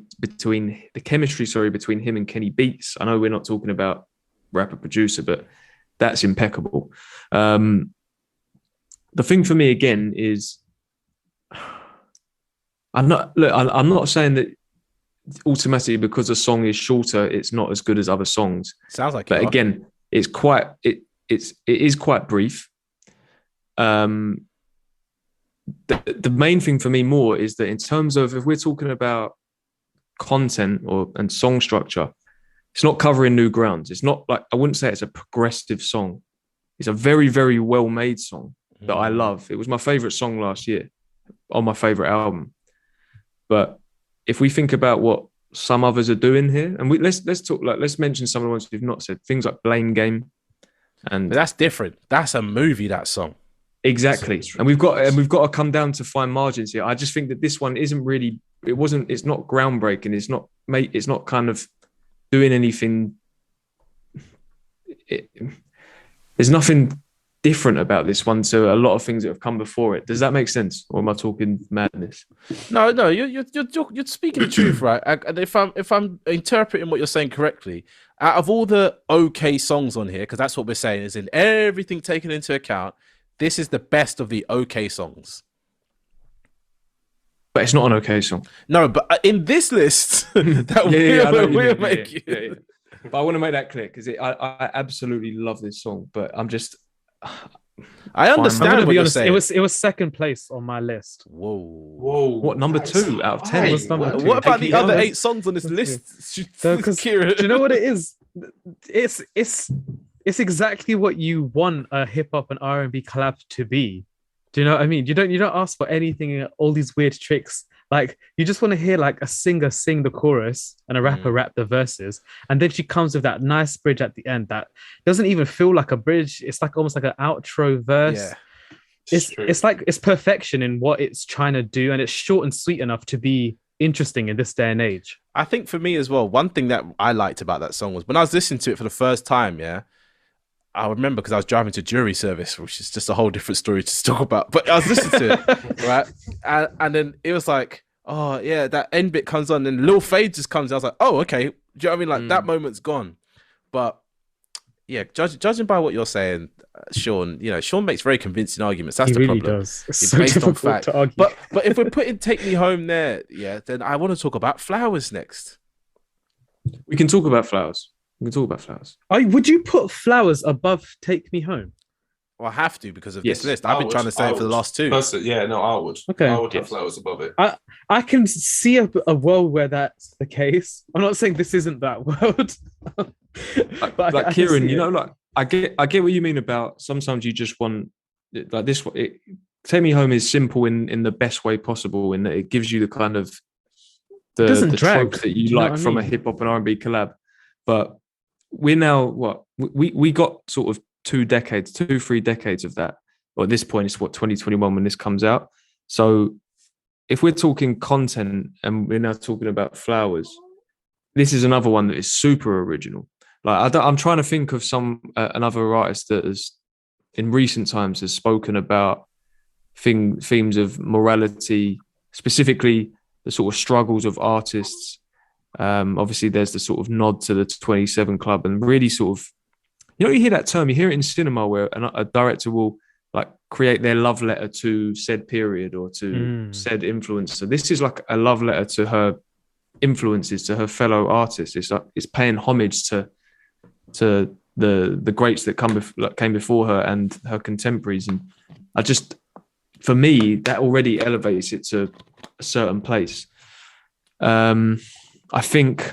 him and Kenny Beats. I know we're not talking about rapper producer, but that's impeccable. The thing for me again is, I'm not saying that automatically because a song is shorter, it's not as good as other songs. Sounds like But it. again, it is quite brief. The main thing for me more is that in terms of if we're talking about content and song structure, it's not covering new grounds. It's not like, I wouldn't say it's a progressive song. It's a very, very well made song that I love. It was my favorite song last year on my favorite album. But if we think about what some others are doing here, and let's mention some of the ones we've not said, things like Blame Game, and But that's different. That's a movie. That song. exactly. And we've got to come down to fine margins here. I just think that this one isn't really. It's not groundbreaking. It's not kind of doing anything. There's nothing different about this one to a lot of things that have come before it. Does that make sense, or am I talking madness? No, you're speaking the truth, right? And if I'm interpreting what you're saying correctly, out of all the okay songs on here, because that's what we're saying, is in everything taken into account, this is the best of the okay songs. But it's not an okay song. No, but in this list that we're making, Yeah. But I want to make that clear because I absolutely love this song. But I'm just. I I'm understand gonna what be you're honest. saying. It was second place on my list. Whoa. What, number 2 out of 10? Hey, What's number 2? What about the other Yeah. 8 songs on this list? Because do Kieran? you know what it is? It's exactly what you want a hip hop and R&B collab to be. Do you know what I mean? You don't ask for anything, all these weird tricks. Like you just want to hear like a singer sing the chorus and a rapper rap the verses, and then she comes with that nice bridge at the end that doesn't even feel like a bridge. It's like almost like an outro verse. Yeah. It's like it's perfection in what it's trying to do, and it's short and sweet enough to be interesting in this day and age. I think for me as well, one thing that I liked about that song was when I was listening to it for the first time, yeah, I remember because I was driving to jury service, which is just a whole different story to talk about. But I was listening to it, right? And then it was like, oh, yeah, that end bit comes on and Lil Fade just comes. I was like, oh, okay. Do you know what I mean? Like that moment's gone. But yeah, judging by what you're saying, Sean, Sean makes very convincing arguments. That's He the really problem. does. It's It's so based on difficult fact. to argue. But if we're putting Take Me Home there, yeah, then I want to talk about Flowers next. We can talk about Flowers. Would you put Flowers above Take Me Home? Well, I have to because of Yes, this list. I've been trying to say it for the last 2. Personally, yeah, no, I would. Okay. I would have Flowers above it. I can see a world where that's the case. I'm not saying this isn't that world. But I Like can Kieran, see it. like I get what you mean about sometimes you just want like this. Take Me Home is simple in the best way possible, in that it gives you the kind of It doesn't the drag. tropes that Do you you know like what I from a mean? hip hop and R&B collab. But we're now what we got sort of 3 decades of that. Or at this point, it's 2021 when this comes out. So if we're talking content and we're now talking about Flowers, this is another one that is super original. Like I'm trying to think of some another artist that has in recent times has spoken about themes of morality, specifically the sort of struggles of artists. Obviously, there's the sort of nod to the 27 Club, and really sort of, you hear that term, you hear it in cinema where a director will like create their love letter to said period or to said influencer. This is like a love letter to her influences, to her fellow artists. It's like it's paying homage to the greats that came before her and her contemporaries. And for me, that already elevates it to a certain place. I think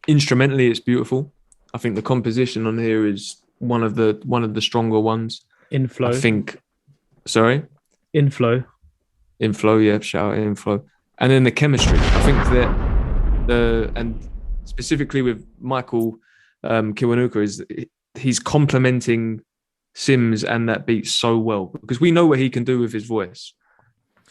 instrumentally it's beautiful. I think the composition on here is one of the stronger ones. Inflow. I think. Sorry. Inflow. Yeah, shout out Inflow. And then the chemistry. I think that and specifically with Michael Kiwanuka is he's complementing Sims and that beat so well, because we know what he can do with his voice,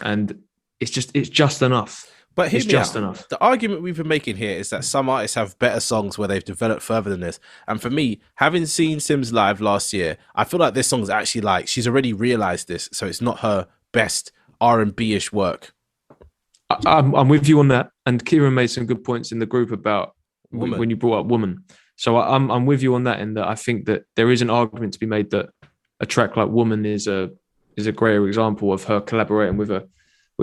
and it's just enough. But hear it's me just out. enough. The argument we've been making here is that some artists have better songs where they've developed further than this. And for me, having seen Sims live last year, I feel like this song's actually like she's already realized this, so it's not her best R&B-ish work. I'm with you on that, and Kieran made some good points in the group about Woman. when you brought up Woman. So I'm with you on that, in that I think that there is an argument to be made that a track like Woman is a greater example of her collaborating with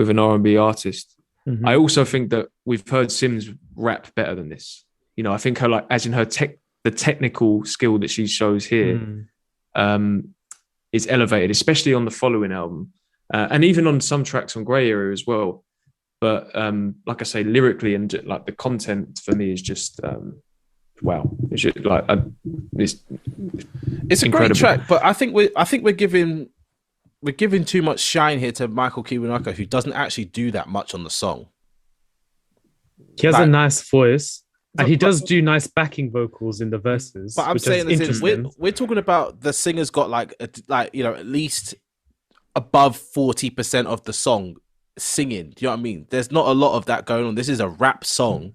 an R&B artist. Mm-hmm. I also think that we've heard Sims rap better than this. I think her, like, as in her the technical skill that she shows here is elevated, especially on the following album, and even on some tracks on Grey Area as well. But like I say, lyrically and like the content for me is just wow. It's just, like it's a incredible. great track, but I think we're giving too much shine here to Michael Kiwanuka, who doesn't actually do that much on the song. He has a nice voice, and he does do nice backing vocals in the verses. But I'm saying we're talking about the singer's got at least above 40% of the song singing. Do you know what I mean? There's not a lot of that going on. This is a rap song.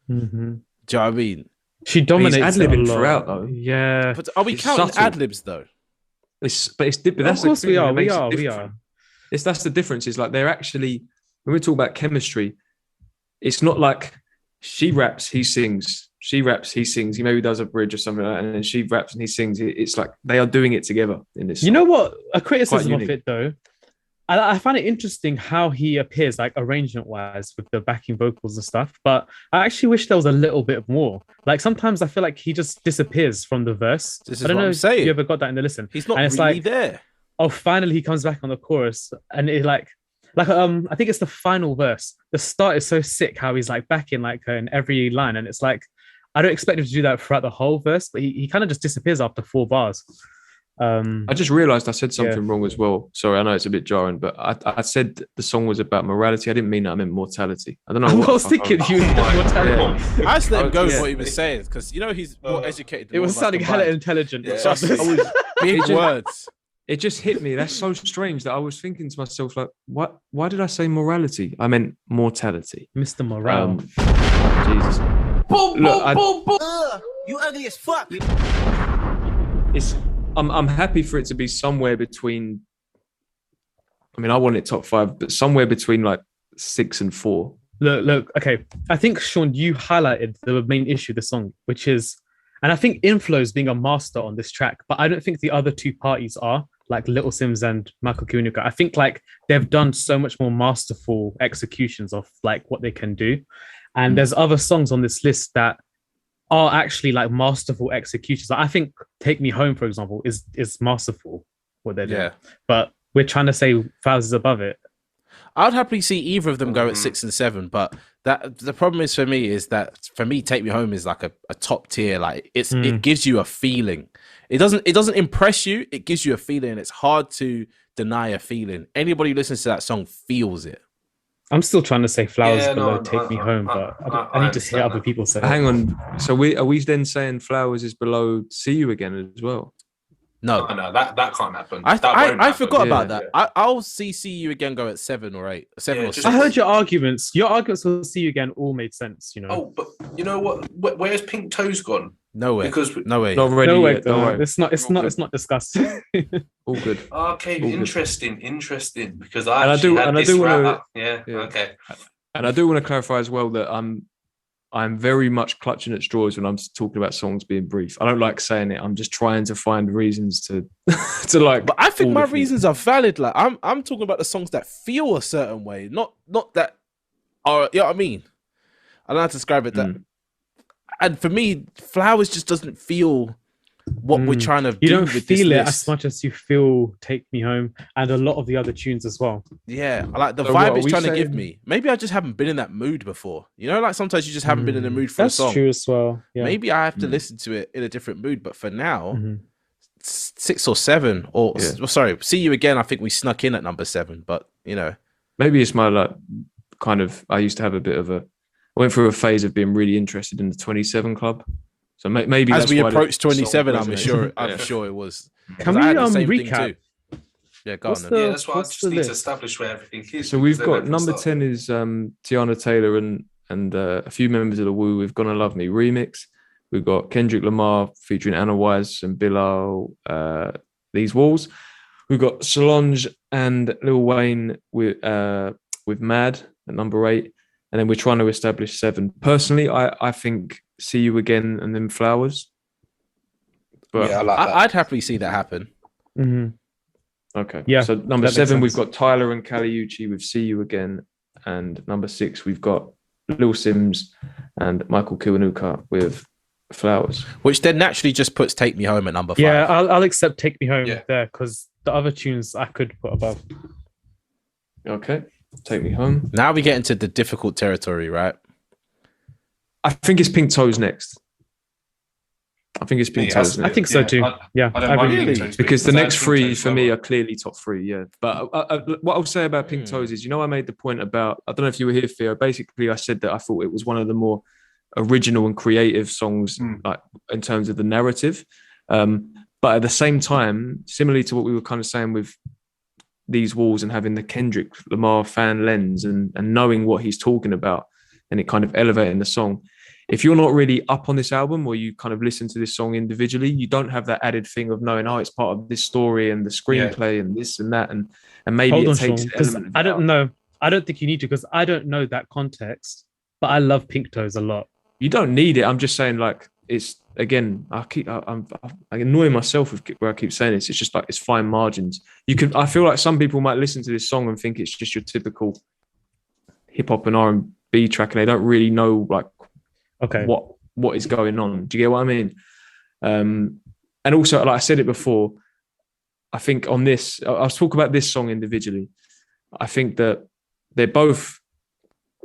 Mm-hmm. Do you know what I mean? She dominates ad-libbing throughout, though. Yeah. But are we It's counting subtle. ad-libs, though? But that's Of course the thing we are. that We makes it are. We different. are. That's the difference. Is like they're actually, when we talk about chemistry, it's not like she raps, he sings. She raps, he sings. He maybe does a bridge or something like that, and then she raps and he sings. It's like they are doing it together in this. You know what? A criticism of unique. it, though, I find it interesting how he appears, like arrangement-wise, with the backing vocals and stuff. But I actually wish there was a little bit more. Like sometimes I feel like he just disappears from the verse. This is I don't what know I'm if saying. you ever got that in the listen. He's not and it's really like, there. oh, finally he comes back on the chorus, and it I think it's the final verse. The start is so sick how he's like backing like her in every line, and it's like I don't expect him to do that throughout the whole verse, but he kind of just disappears after 4 bars. I just realized I said something wrong as well. Sorry, I know it's a bit jarring, but I said the song was about morality. I didn't mean that. I meant mortality. I don't know. I what was thinking you mortality. Yeah. I just let him go with Yeah. what he was saying, because he's more educated than It all was of us sounding hella combined. intelligent. Yeah. Just big words. It just hit me. That's so strange that I was thinking to myself, like, what? Why did I say morality? I meant mortality. Mr. Morale. Jesus. Boom, Look, boom, boom, boom. You ugly as fuck. I'm happy for it to be somewhere between. I mean, I want it top 5, but somewhere between like 6 and 4. Look. Okay, I think Sean, you highlighted the main issue of the song, which is, and I think Inflow's being a master on this track, but I don't think the other 2 parties are, like Little Sims and Michael Kiwanuka. I think like they've done so much more masterful executions of like what they can do, and there's other songs on this list that are actually like masterful executions. Like, I think Take Me Home, for example, is masterful what they're doing. Yeah. But we're trying to say Fowls is above it. I'd happily see either of them go at 6 and 7, but the problem is for me Take Me Home is like a top tier. Like it gives you a feeling. It doesn't impress you. It gives you a feeling. It's hard to deny a feeling. Anybody who listens to that song feels it. I'm still trying to say Flowers Yeah, below no, Take Me Home, but I need to hear other people say it. Hang on. So are we then saying Flowers is below See You Again as well? No, that can't happen. I forgot about that. Yeah. I'll see You Again go at 7 or 8. 7 or 6. I heard your arguments. Your arguments for See You Again all made sense, you know. Oh, but you know what? Where's Pink Toes gone? No way. Because no way. Not ready No way, yet, don't worry. it's not discussed. All good. Okay, All interesting. Because And I do want to. Yeah, okay. And I do want to clarify as well that I'm very much clutching at straws when I'm talking about songs being brief. I don't like saying it. I'm just trying to find reasons to like. But I think my reasons are valid. Like I'm talking about the songs that feel a certain way, not that are, you know what I mean? I don't know how to describe it. That, and for me, Flowers just doesn't feel what we're trying to do. You don't with feel this it list. as much as you feel Take Me Home and a lot of the other tunes as well. Yeah, I like the So vibe what, it's are we trying to give saying- me. Maybe I just haven't been in that mood before. You know, like sometimes you just haven't been in the mood for That's a song. true as well. Yeah. Maybe I have to listen to it in a different mood. But for now, Mhm. 6 or 7, or sorry, See You Again. I think we snuck in at number 7. But you know, Maybe it's my like kind of. I used to have a bit of a. I went through a phase of being really interested in the 27 Club. So maybe as that's we why approach the song 27, I'm resonates. sure. I'm Yeah. sure it was. Can 'Cause we I had the same thing recap? too. Yeah, go What's on. Then. Yeah, that's why I What's just the need to list? establish where everything is. So we've because then got I can number start- 10 is Tiana Taylor and a few members of the Woo with Gonna Love Me remix. We've got Kendrick Lamar featuring Anna Wise and Bilal, These Walls. We've got Solange and Lil Wayne with Mad at number 8. And then we're trying to establish 7. Personally, I think See You Again and then Flowers. But Yeah, I like that. I'd happily see that happen. Mhm. okay. Yeah, So number that makes 7, we've sense. got Tyler and Caliucci with See You Again. And number 6, we've got Lil Sims and Michael Kiwanuka with Flowers. Which then naturally just puts Take Me Home at number 5. Yeah, I'll accept Take Me Home Yeah. there because the other tunes I could put above. Okay. Take Me Home. Now we get into the difficult territory, right? I think it's Pink Toes next. I think it's Pink Yeah, Toes I next. think so too. Yeah, I don't I mind agree. Pink Toes Because the I next think 3 Toes for me well. are clearly top 3, yeah. But what I'll say about Pink Toes is, you know, I made the point about, I don't know if you were here, Theo. Basically, I said that I thought it was one of the more original and creative songs, like in terms of the narrative. But at the same time, similarly to what we were kind of saying with These Walls and having the Kendrick Lamar fan lens and knowing what he's talking about and it kind of elevating the song. If you're not really up on this album or you kind of listen to this song individually, you don't have that added thing of knowing, oh, it's part of this story and the screenplay and this and that. And maybe Hold it on, takes Sean, the because element of I it out. don't know. I don't think you need to because I don't know that context. But I love Pink Toes a lot. You don't need it. I'm just saying, like, it's again. I annoy myself with where I keep saying this. It's just like it's fine margins. I feel like some people might listen to this song and think it's just your typical hip hop and R&B track, and they don't really know like Okay. what is going on. Do you get what I mean? And also, like I said it before, I think on this, I'll talk about this song individually. I think that they're both,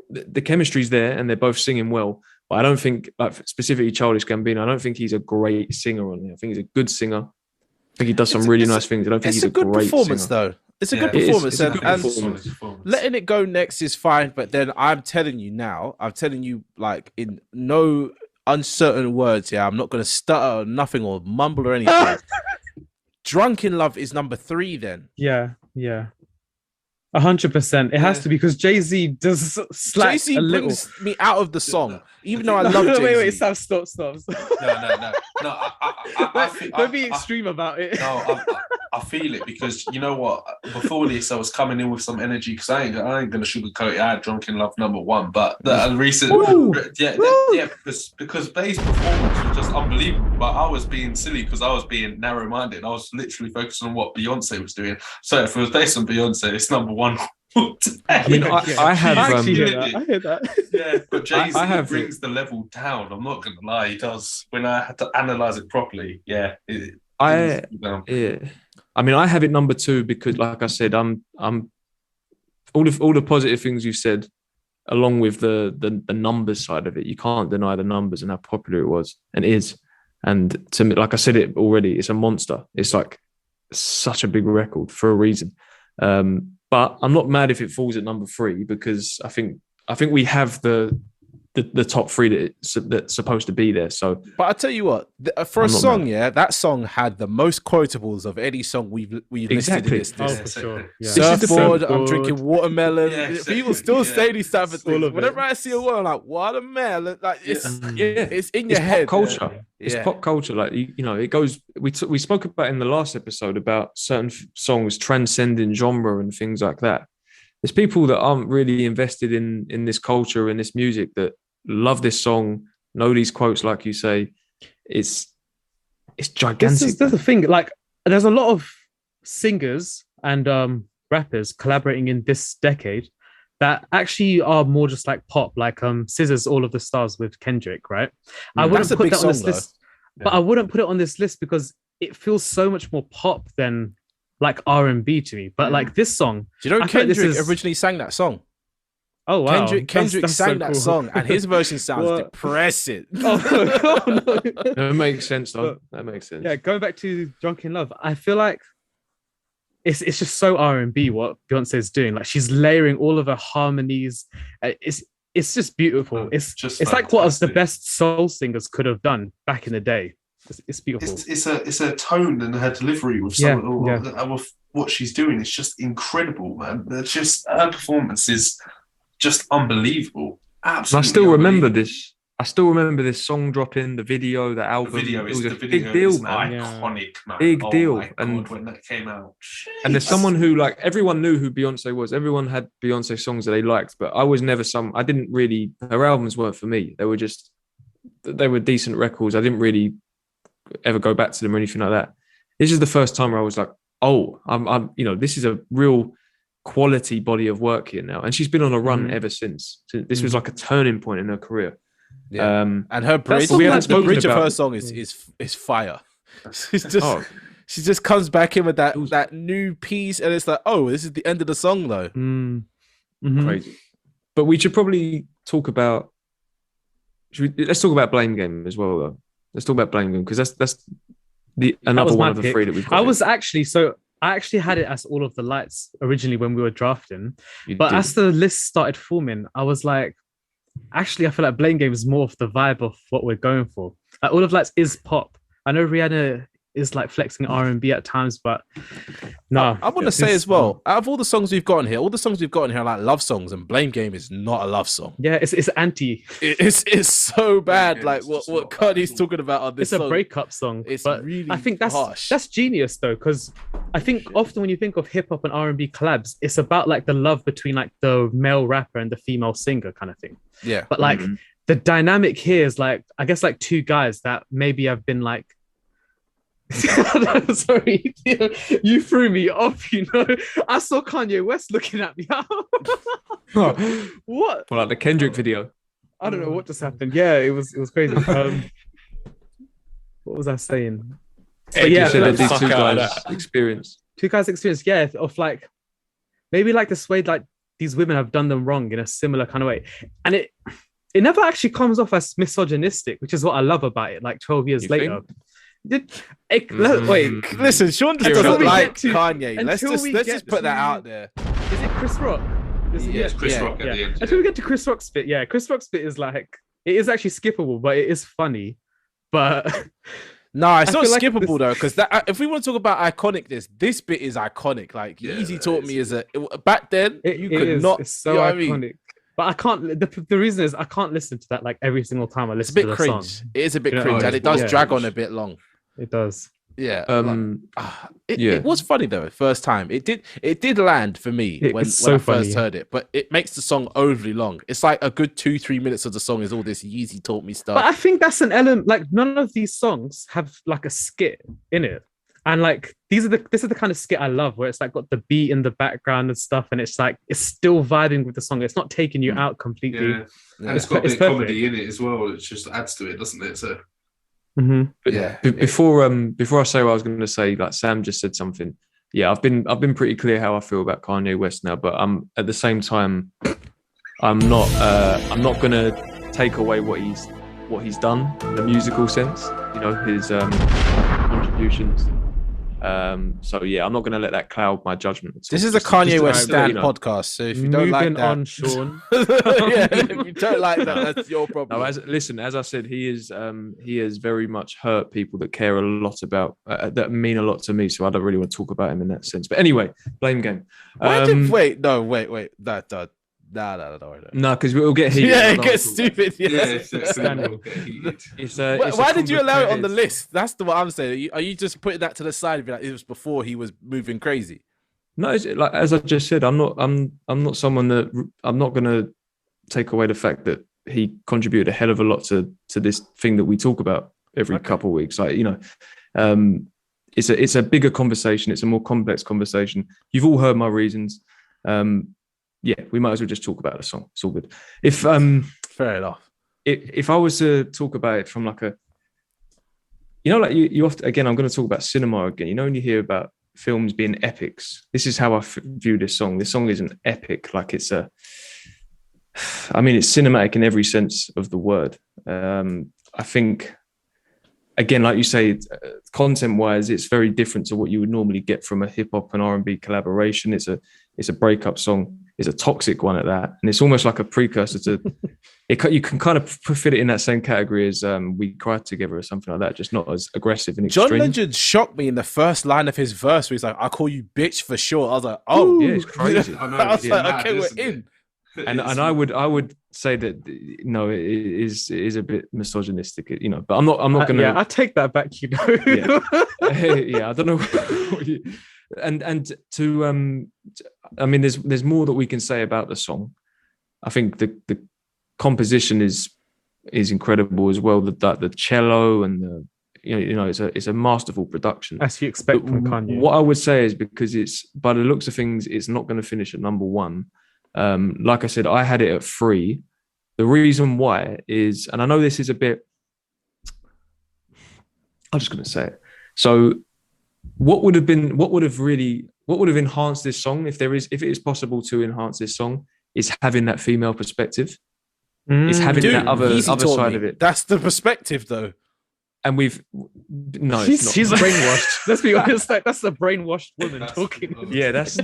the chemistry's there and they're both singing well. But I don't think, like specifically Childish Gambino, I don't think he's a great singer on it. I think he's a good singer. I think he does some really nice things. I don't think It's he's a good great performance, singer. though. It's a good It is. performance. It's a and- good and performance. letting it go next is fine, but then I'm telling you, like, in no uncertain words, I'm not going to stutter or nothing or mumble or anything. Drunk in Love is number 3 then. Yeah. 100%. It has to be because Jay-Z does slack Jay-Z a little. brings me out of the song, even though I love Jay-Z. Wait, stop. No. I think- Don't be I- extreme about it. No, I feel it because you know what? Before this, I was coming in with some energy because I ain't gonna sugarcoat it. I had Drunk in Love number 1, but the recent, Woo! because Bay's performance was just unbelievable. But I was being silly because I was being narrow-minded. I was literally focused on what Beyonce was doing. So if it was based on Beyonce, it's number 1. I mean, I have. I actually hear um, that. I hear that. Yeah, but Jay-Z I have- brings the level down. I'm not gonna lie, he does. When I had to analyze it properly, yeah. Yeah. I mean, I have it number 2 because, like I said, I'm all the positive things you said, along with the numbers side of it. You can't deny the numbers and how popular it was and is. And to me, like I said it already, it's a monster. It's like such a big record for a reason. But I'm not mad if it falls at number 3 because I think we have the top 3 that's supposed to be there. So, but I tell you what, for a song, that song had the most quotables of any song we've listed in this list. Oh, for sure. Yeah. Surfboard, I'm drinking watermelon. Yeah, People still say these type of All things. of it. Whenever I see a word, I'm like, watermelon. Like it's in your it's head. pop culture. Yeah. It's pop culture. Like it goes. We spoke about in the last episode about certain songs transcending genre and things like that. There's people that aren't really invested in this culture and this music that love this song, know these quotes, like you say. It's gigantic. That's the thing. Like, there's a lot of singers and rappers collaborating in this decade that actually are more just like pop, like Scissors, All of the Stars with Kendrick, right? I wouldn't put that on this list, but I wouldn't put it on this list because it feels so much more pop than like R&B to me. But like this song, do you know I feel Kendrick like this is... originally sang that song? Oh wow, Kendrick that's sang so that cool. song, and his version sounds depressing. Oh, no. That makes sense, though. That makes sense. Yeah, going back to Drunk in Love, I feel like it's just so R&B what Beyonce is doing. Like she's layering all of her harmonies. It's just beautiful. It's like what the best soul singers could have done back in the day. It's beautiful. It's a tone and her delivery with with what she's doing. It's just incredible, man. It's just her performance is just unbelievable. Absolutely. And I still remember this. I still remember this song dropping, the video, the album. The video it was a big deal, man. Iconic, man. Big deal. My God, when that came out. And there's someone who, like, everyone knew who Beyonce was. Everyone had Beyonce songs that they liked, but I was never I didn't really, her albums weren't for me. They were decent records. I didn't really ever go back to them or anything like that. This is the first time where I was like, oh, I'm this is a real quality body of work here now. And she's been on a run ever since. So this was like a turning point in her career. Yeah. And her bridge, the bridge of her song is fire. She just comes back in with that new piece, and it's like, oh, this is the end of the song though. Crazy. But we should probably talk about. Let's talk about Blame Game as well, though. Let's talk about Blame Game because that's another one of the 3 that we've got. I actually had it as All of the Lights originally when we were drafting, but as the list started forming, I was like, actually, I feel like Blame Game is more of the vibe of what we're going for. Like, All of Lights is pop. I know Rihanna is like flexing R&B at times, but no. I want to say as well, out of all the songs we've got in here, are like love songs, and Blame Game is not a love song. Yeah, it's anti. It's so bad. Like what Cardi's talking about on this song. It's a breakup song. It's but really I think harsh. That's genius though, because I think often when you think of hip hop and R&B collabs, it's about like the love between like the male rapper and the female singer kind of thing. Yeah. But like the dynamic here is like, I guess like 2 guys that maybe have been like, sorry, you threw me off. I saw Kanye West looking at me. What? Well, like the Kendrick video. I don't know what just happened. Yeah, it was crazy. What was I saying? But yeah, these 2 guys experience. 2 guys experience, yeah, of like maybe like this way, like these women have done them wrong in a similar kind of way, and it never actually comes off as misogynistic, which is what I love about it. Like 12 years later. Wait, listen, Sean doesn't like Kanye. Let's just put that out there. Is it Chris Rock? It's Chris Rock at the end. Until we get to Chris Rock's bit, Chris Rock's bit is like, it is actually skippable, but it is funny. But no, it's not skippable though, because if we want to talk about iconic, this bit is iconic. Like Yeezy taught me back then you could not. It's so iconic. But I can't. The reason is I can't listen to that like every single time I listen to the cringe. song. It is a bit cringe, and it does drag on a bit long. It does. Yeah. It was funny though. First time, it did land for me when I first heard it. But it makes the song overly long. It's like a good 2-3 minutes of the song is all this Yeezy taught me stuff. But I think that's an element. Like none of these songs have like a skit in it. And like this is the kind of skit I love, where it's like got the beat in the background and stuff, and it's like it's still vibing with the song. It's not taking you out completely. Yeah. And it's got a bit of comedy in it as well. It just adds to it, doesn't it? So before I say what I was going to say, like Sam just said something. Yeah, I've been pretty clear how I feel about Kanye West now, but at the same time, I'm not going to take away what he's done in the musical sense. you know, his contributions. So yeah, I'm not going to let that cloud my judgment. This is a Kanye West stand you know. podcast, so if you don't like Moving that, on, Sean. yeah, if you don't like that, that's your problem. No, as I said, he has very much hurt people that care a lot about that mean a lot to me. So I don't really want to talk about him in that sense. But anyway, blame game. Wait, no. No, because we'll get heated. Yeah, it gets stupid. Yeah, Why did you allow it on the list? That's what I'm saying. Are you just putting that to the side and be like, it was before he was moving crazy? No, like as I just said, I'm not someone that I'm not going to take away the fact that he contributed a hell of a lot to this thing that we talk about every couple of weeks. Like, you know, it's a bigger conversation. It's a more complex conversation. You've all heard my reasons. Yeah, we might as well just talk about the song. It's all good. If fair enough. If I was to talk about it from like a, you know, like you often, again, I'm going to talk about cinema again. You know, when you hear about films being epics, this is how I view this song. This song is an epic. Like it's I mean, it's cinematic in every sense of the word. I think, again, like you say, content-wise, it's very different to what you would normally get from a hip-hop and R&B collaboration. It's a breakup song. It's a toxic one at that, and it's almost like a precursor to it. You can kind of fit it in that same category as "We Cried Together" or something like that, just not as aggressive and extreme. John Legend shocked me in the first line of his verse, where he's like, "I call you bitch for sure." I was like, "Oh, yeah, it's crazy." I know, I was like, mad, "Okay, we're isn't it? in." And I would say that no, it is a bit misogynistic, you know. But I'm not gonna. Yeah, I take that back. You know. Yeah, I don't know. And to I mean, there's more that we can say about the song. I think the composition is incredible as well. The cello and the you know it's a masterful production, as you expect from Kanye. What I would say is, because it's, by the looks of things, it's not going to finish at number one. Like I said, I had it at 3. The reason why is, and I know this is a bit, I'm just going to say it. So what would have enhanced this song, if it is possible to enhance this song, is having that female perspective. Is having that other side of it. That's the perspective, though. And she's brainwashed. Let's be honest. That's the brainwashed woman talking. That's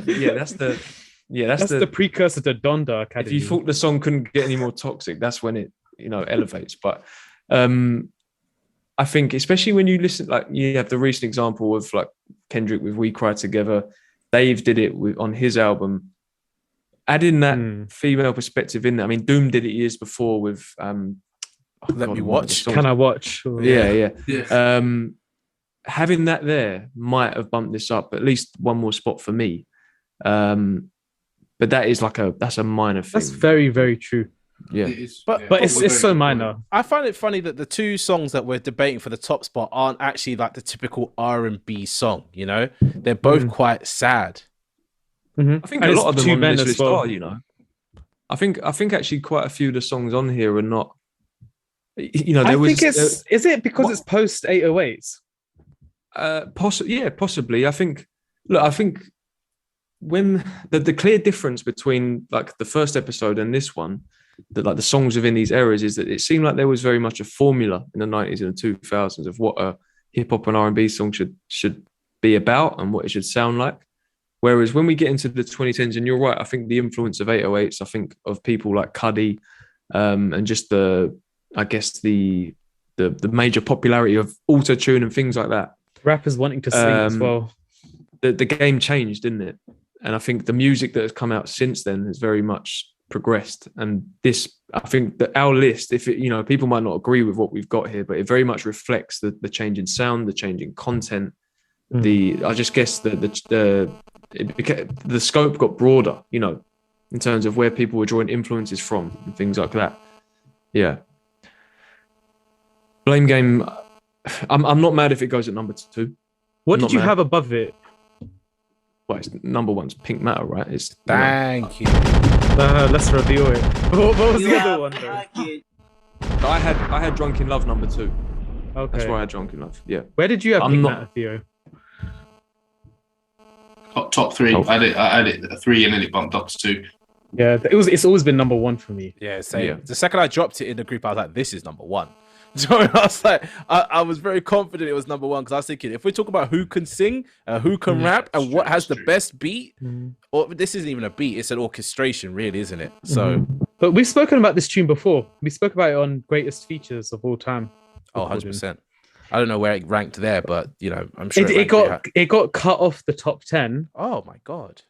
the precursor to Donda Academy. If you thought the song couldn't get any more toxic, that's when it, you know, elevates. But I think, especially when you listen, like you have the recent example of like Kendrick with "We Cry Together." Dave did it on his album, adding that female perspective in there. I mean, Doom did it years before with Let Me Watch. Can I Watch? Yeah. Having that there might have bumped this up at least one more spot for me. But that's a minor thing. That's very, very true. Yeah, but it's so minor. I find it funny that the two songs that we're debating for the top spot aren't actually like the typical R&B song. You know, they're both quite sad. I think a lot of them on this list are. You know, I think actually quite a few of the songs on here are not. You know, is it because it's post 808s? Possibly. I think when the clear difference between like the first episode and this one, that like the songs within these eras, is that it seemed like there was very much a formula in the 90s and the 2000s of what a hip-hop and R&B song should be about and what it should sound like. Whereas when we get into the 2010s, and you're right, I think the influence of 808s, I think of people like Cuddy, and just the major popularity of auto-tune and things like that. Rappers wanting to sing as well. The game changed, didn't it? And I think the music that has come out since then has very much progressed. And this, I think that our list, if it, you know, people might not agree with what we've got here, but it very much reflects the change in sound, the change in content. I just guess the scope got broader, you know, in terms of where people were drawing influences from and things like that. Yeah. Blame Game. I'm not mad if it goes at number 2. What did you have above it? Well, it's number 1's Pink Matter, right? It's Thank you. Let's review it. What was the other one, though? I had Drunk in Love number 2. Okay. That's why I had Drunk in Love. Yeah. Where did you have Pink Matter, Theo? Top 3. I had it at 3 and then it bumped up to 2. Yeah, it's always been number 1 for me. Yeah, same. Yeah. The second I dropped it in the group, I was like, this is number 1. Do you know what I mean? I was like, I was very confident it was number one because I was thinking, if we talk about who can sing, who can rap, and what has the best beat, or this isn't even a beat, it's an orchestration, really, isn't it? So, but we've spoken about this tune before. We spoke about it on greatest features of all time. 100%. I don't know where it ranked there, but I'm sure it got cut off the top 10. Oh my god!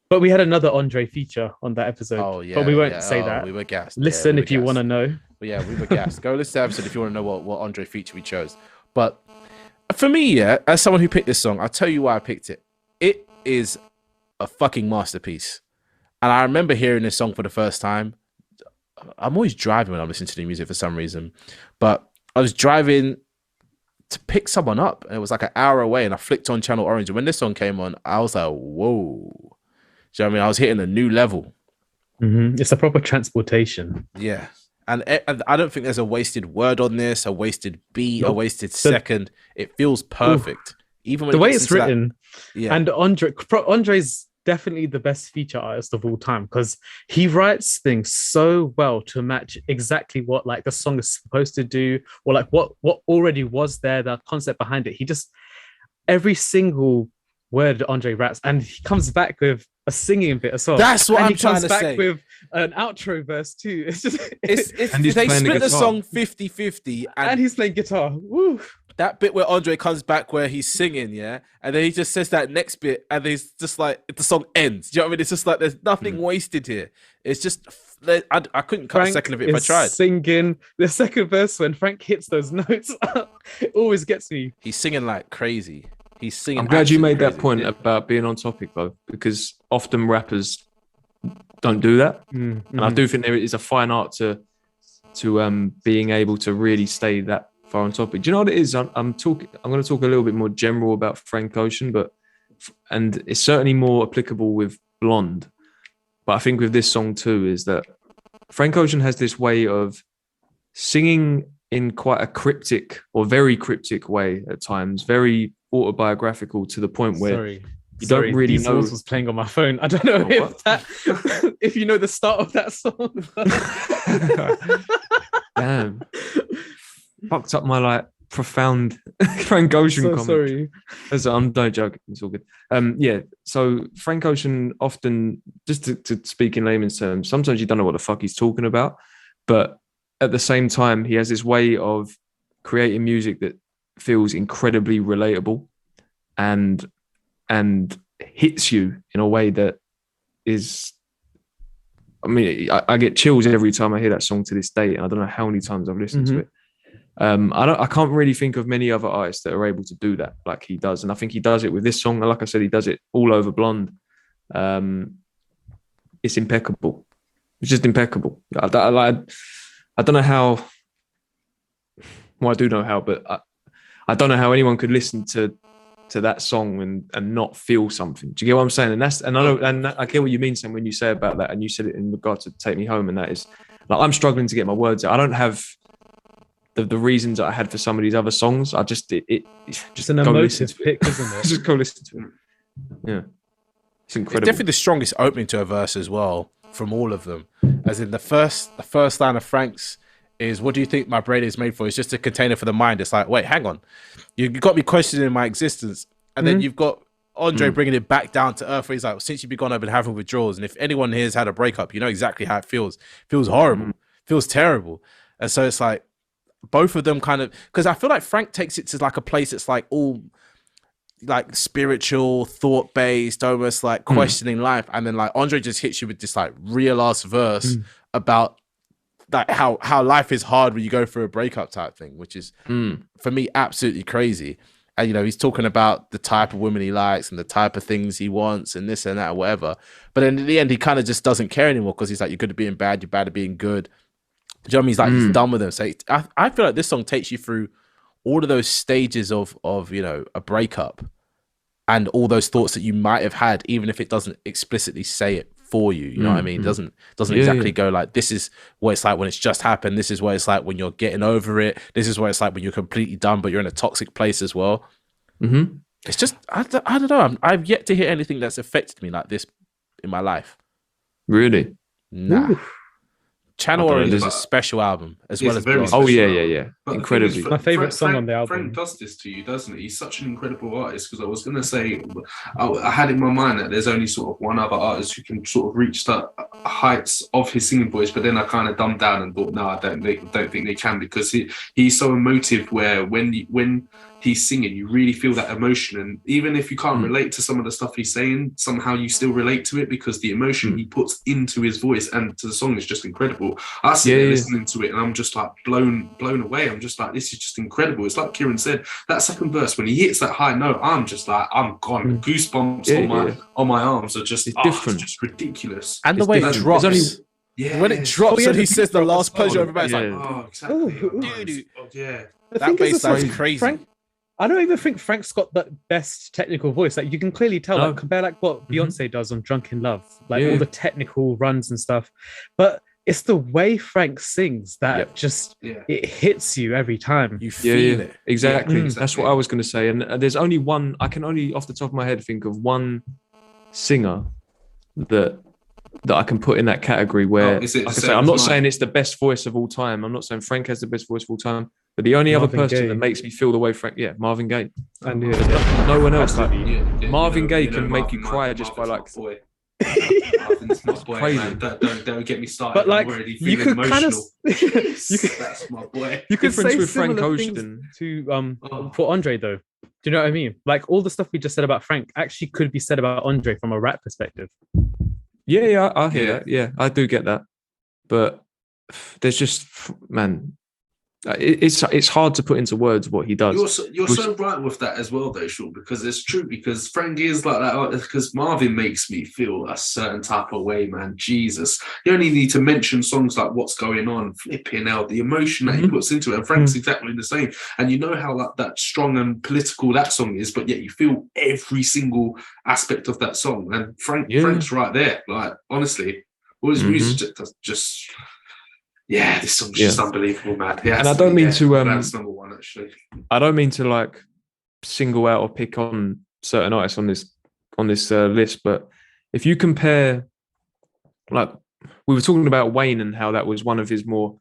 But we had another Andre feature on that episode. Oh yeah, but we won't say that. We were gassed. Listen if you want to know. But yeah, we were gassed. Go listen to the episode if you want to know what Andre feature we chose. But for me, as someone who picked this song, I'll tell you why I picked it. It is a fucking masterpiece. And I remember hearing this song for the first time. I'm always driving when I'm listening to the music for some reason. But I was driving to pick someone up, and it was like an hour away, and I flicked on Channel Orange. And when this song came on, I was like, whoa. Do you know what I mean? I was hitting a new level. It's a proper transportation. Yeah. And I don't think there's a wasted word on this, a wasted beat, a wasted second. It feels perfect. Even when the way it's written. Yeah. And Andre's definitely the best feature artist of all time because he writes things so well to match exactly what like the song is supposed to do, or like what already was there, the concept behind it. He just every single word Andre raps, and he comes back with a singing bit as well. That's what I'm trying to say. He comes back with an outro verse too. It's just and they split the song 50-50 and he's playing guitar. Woo. That bit where Andre comes back where he's singing, yeah, and then he just says that next bit, and he's just like the song ends. Do you know what I mean? It's just like there's nothing wasted here. It's just I couldn't cut a second of it if I tried. Singing the second verse when Frank hits those notes, it always gets me. He's singing like crazy. He's singing. I'm glad you made that point about being on topic though, because often rappers don't do that, and I do think there is a fine art to being able to really stay that far on topic. Do you know what it is? I'm going to talk a little bit more general about Frank Ocean, and it's certainly more applicable with Blonde. But I think with this song too is that Frank Ocean has this way of singing in quite a cryptic or very cryptic way at times, very autobiographical to the point where you don't really know. Was playing on my phone. I don't know if you know the start of that song. Damn. Fucked up my like profound Frank Ocean comment. Sorry. I'm no joking. It's all good. Yeah. So Frank Ocean often, just to speak in layman's terms, sometimes you don't know what the fuck he's talking about, but at the same time, he has this way of creating music that feels incredibly relatable and hits you in a way that is. I mean, I get chills every time I hear that song to this day, and I don't know how many times I've listened to it. I can't really think of many other artists that are able to do that like he does, and I think he does it with this song. Like I said, he does it all over Blonde. It's impeccable. It's just impeccable. I don't know how. Well, I do know how, but I don't know how anyone could listen to that song and not feel something. Do you get what I'm saying? And I get what you mean, Sam, when you say about that, and you said it in regard to Take Me Home, and that is like I'm struggling to get my words out. I don't have the reasons that I had for some of these other songs. I just just an emotive pick, isn't it? Just go listen to it. Yeah, it's incredible. It's definitely the strongest opening to a verse as well from all of them. As in the first line of Frank's is, "What do you think my brain is made for? It's just a container for the mind." It's like, wait, hang on, you got me questioning my existence, and then you've got Andre bringing it back down to earth. Where he's like, well, "Since you've been gone, I've been having withdrawals, and if anyone here's had a breakup, you know exactly how it feels. It feels horrible, feels terrible." And so it's like both of them kind of, because I feel like Frank takes it to like a place that's like all like spiritual, thought based, almost like questioning life, and then like Andre just hits you with this like real ass verse about like how life is hard when you go through a breakup type thing, which is for me absolutely crazy. And you know, he's talking about the type of women he likes and the type of things he wants and this and that or whatever. But then in the end, he kind of just doesn't care anymore because he's like, you're good at being bad, you're bad at being good. Do you know what I mean? He's like, he's done with them. So I feel like this song takes you through all of those stages of you know, a breakup and all those thoughts that you might have had, even if it doesn't explicitly say it for you. You know what I mean? It doesn't exactly go like, this is what it's like when it's just happened. This is what it's like when you're getting over it. This is what it's like when you're completely done, but you're in a toxic place as well. It's just, I don't know. I've yet to hear anything that's affected me like this in my life. Really? Nah. Channel I don't know, Orange is a but- special album as It's well as very Blonde. Oh yeah, special. yeah, yeah. But the Incredibly. thing is, My favourite song on Frank- the album. Frank does this to you, doesn't he? He's such an incredible artist. Because I was going to say, I had in my mind that there's only sort of one other artist who can sort of reach the heights of his singing voice, but then I kind of dumbed down and thought, no, I don't think they can, because he's so emotive. Where when he's singing, you really feel that emotion, and even if you can't relate to some of the stuff he's saying, somehow you still relate to it because the emotion he puts into his voice and to the song is just incredible. I sit there listening to it and I'm just like blown away. I'm just like, this is just incredible. It's like Kieran said, that second verse, when he hits that high note, I'm just like, I'm gone. Goosebumps on my arms are just different. It's just ridiculous. And the It's way it different. drops. There's Yeah. When it drops and he says the last pleasure of Oh, it's like, oh, exactly. dude. Oh, yeah. The that thing bass is, it's line's crazy. Frank, I don't even think Frank's got the best technical voice. Like you can clearly tell, No. like compare like what Beyonce does on Drunk in Love, like Yeah. all the technical runs and stuff. But it's the way Frank sings that Yep. just Yeah. it hits you every time. You Yeah, feel yeah, it. exactly. Yeah, That's exactly. what I was going to say. And there's only one. I can only, off the top of my head, think of one singer that I can put in that category where Oh, is it like I the say, same I'm as not mine? saying it's the best voice of all time. I'm not saying Frank has the best voice of all time. But the only other Marvin person Gaye. that makes me feel the way Frank, Marvin Gaye. And No one else. Like, Absolutely. Marvin Gaye can make you cry just by, like- Marvin's my boy, crazy. man. Don't get me started. But like I'm already you feeling could kind of emotional. you could That's my boy. you could Difference say with Frank similar Ocean. things to Oh. for Andre though. Do you know what I mean? Like all the stuff we just said about Frank actually could be said about Andre from a rap perspective. yeah, I hear Yeah. that. Yeah, I do get that. But there's just, man, it's hard to put into words what he does. You're so right with that as well, though, Sean, because it's true. Because Frank is like that. Because Marvin makes me feel a certain type of way, man. Jesus, you only need to mention songs like "What's Going On," flipping out the emotion that he puts into it. And Frank's exactly the same. And you know how like that strong and political that song is, but yet you feel every single aspect of that song. And Frank's right there. Like honestly, all his music just. Yeah, this song's just unbelievable, man. Yeah, And I don't mean to that's number one, actually. I don't mean to like single out or pick on certain artists on this list, but if you compare, like we were talking about Wayne and how that was one of his more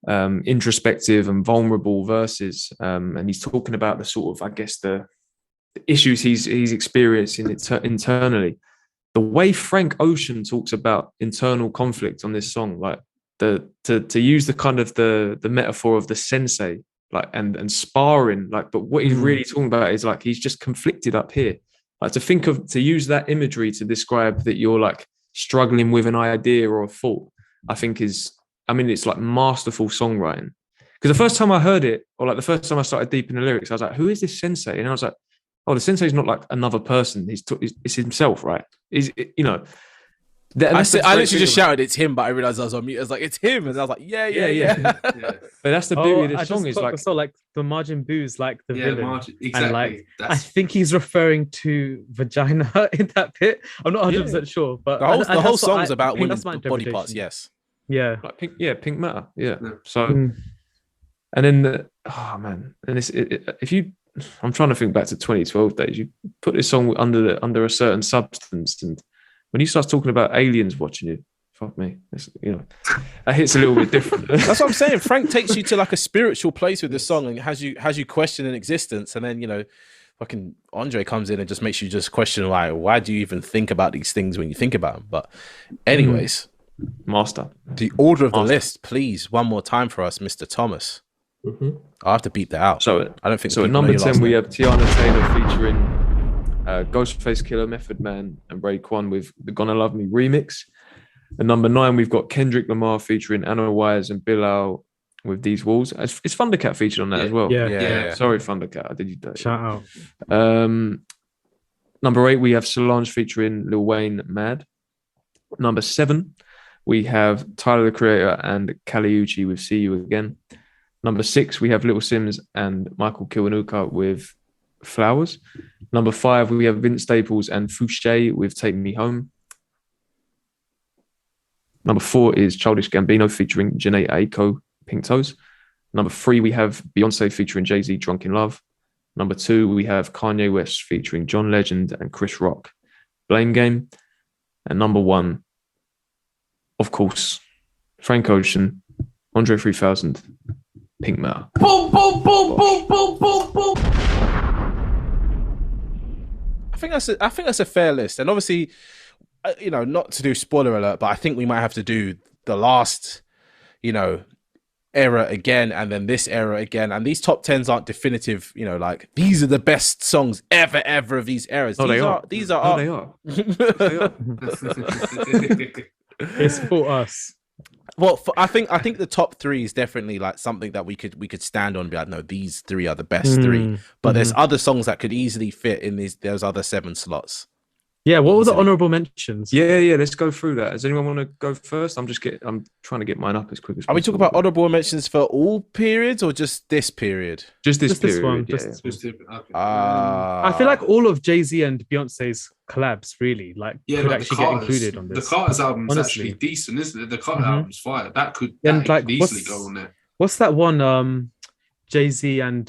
introspective and vulnerable verses, and he's talking about the sort of, I guess, the issues he's experiencing internally. The way Frank Ocean talks about internal conflict on this song, like to use the kind of the metaphor of the sensei, like and sparring, like, but what he's really talking about is like he's just conflicted up here. Like to use that imagery to describe that you're like struggling with an idea or a thought, I think it's like masterful songwriting. Because the first time I heard it, or like the first time I started deep in the lyrics, I was like, who is this sensei? And I was like, oh, the sensei's not like another person. It's himself, right? I literally just shouted, "It's him!" But I realized I was on mute. I was like, "It's him!" And I was like, "Yeah." But that's the beauty of this song is like, so like the Margin Boo's like the villain. Exactly. And like I think he's referring to vagina in that bit. I'm not 100% sure, but the whole song's about women's my body parts. interpretation. Yes. Yeah. like pink matter. Yeah. Yeah. So, and then if you, I'm trying to think back to 2012 days. You put this song under a certain substance, and when you start talking about aliens watching you, fuck me, that hits a little bit different. That's what I'm saying. Frank takes you to like a spiritual place with this song and has you questioning existence, and then fucking Andre comes in and just makes you just question why do you even think about these things when you think about them? But anyways, Master. the order of the list, please, one more time for us, Mr. Thomas. I'll have to beat that out. So I don't think so. At people know number your 10, last we name. have Tiana Taylor featuring Ghostface Killer, Method Man, and Raekwon with the "Gonna Love Me" remix. At number 9, we've got Kendrick Lamar featuring Anna Wise and Bilal with "These Walls." It's Thundercat featured on that as well. Yeah. Sorry, Thundercat, I did you dirty. Shout out. Number 8, we have Solange featuring Lil Wayne, "Mad." Number 7, we have Tyler the Creator and Kaliuchi with "See You Again." Number 6, we have Little Sims and Michael Kiwanuka with "Flowers." Number 5, we have Vince Staples and Fouché with "Take Me Home." Number 4 is Childish Gambino featuring Janae Aiko, "Pink Toes." Number 3, we have Beyonce featuring Jay-Z, "Drunk in Love." Number 2, we have Kanye West featuring John Legend and Chris Rock, "Blame Game." And number 1, of course, Frank Ocean, Andre 3000, Pink Matter. Boom, boom, boom, boom, boom, boom, boom. I think that's a fair list, and obviously, not to do spoiler alert, but I think we might have to do the last, era again, and then this era again. And these top 10s aren't definitive, like these are the best songs ever of these eras. No, they are. These are. They are. It's for us. Well, I think the top 3 is definitely like something that we could stand on and be like, no, these 3 are the best 3. But there's other songs that could easily fit in those other 7 slots. Yeah, what were the honorable mentions? Yeah. Let's go through that. Does anyone want to go first? I'm trying to get mine up as quick as possible. Are we talking about honorable mentions for all periods or just this period? Just this This period. one. I feel like all of Jay-Z and Beyonce's collabs really could actually get included on this. The Carter's album is Honestly. actually decent, isn't it? The Carter album's fire. That could easily go on there. What's that one? Jay-Z and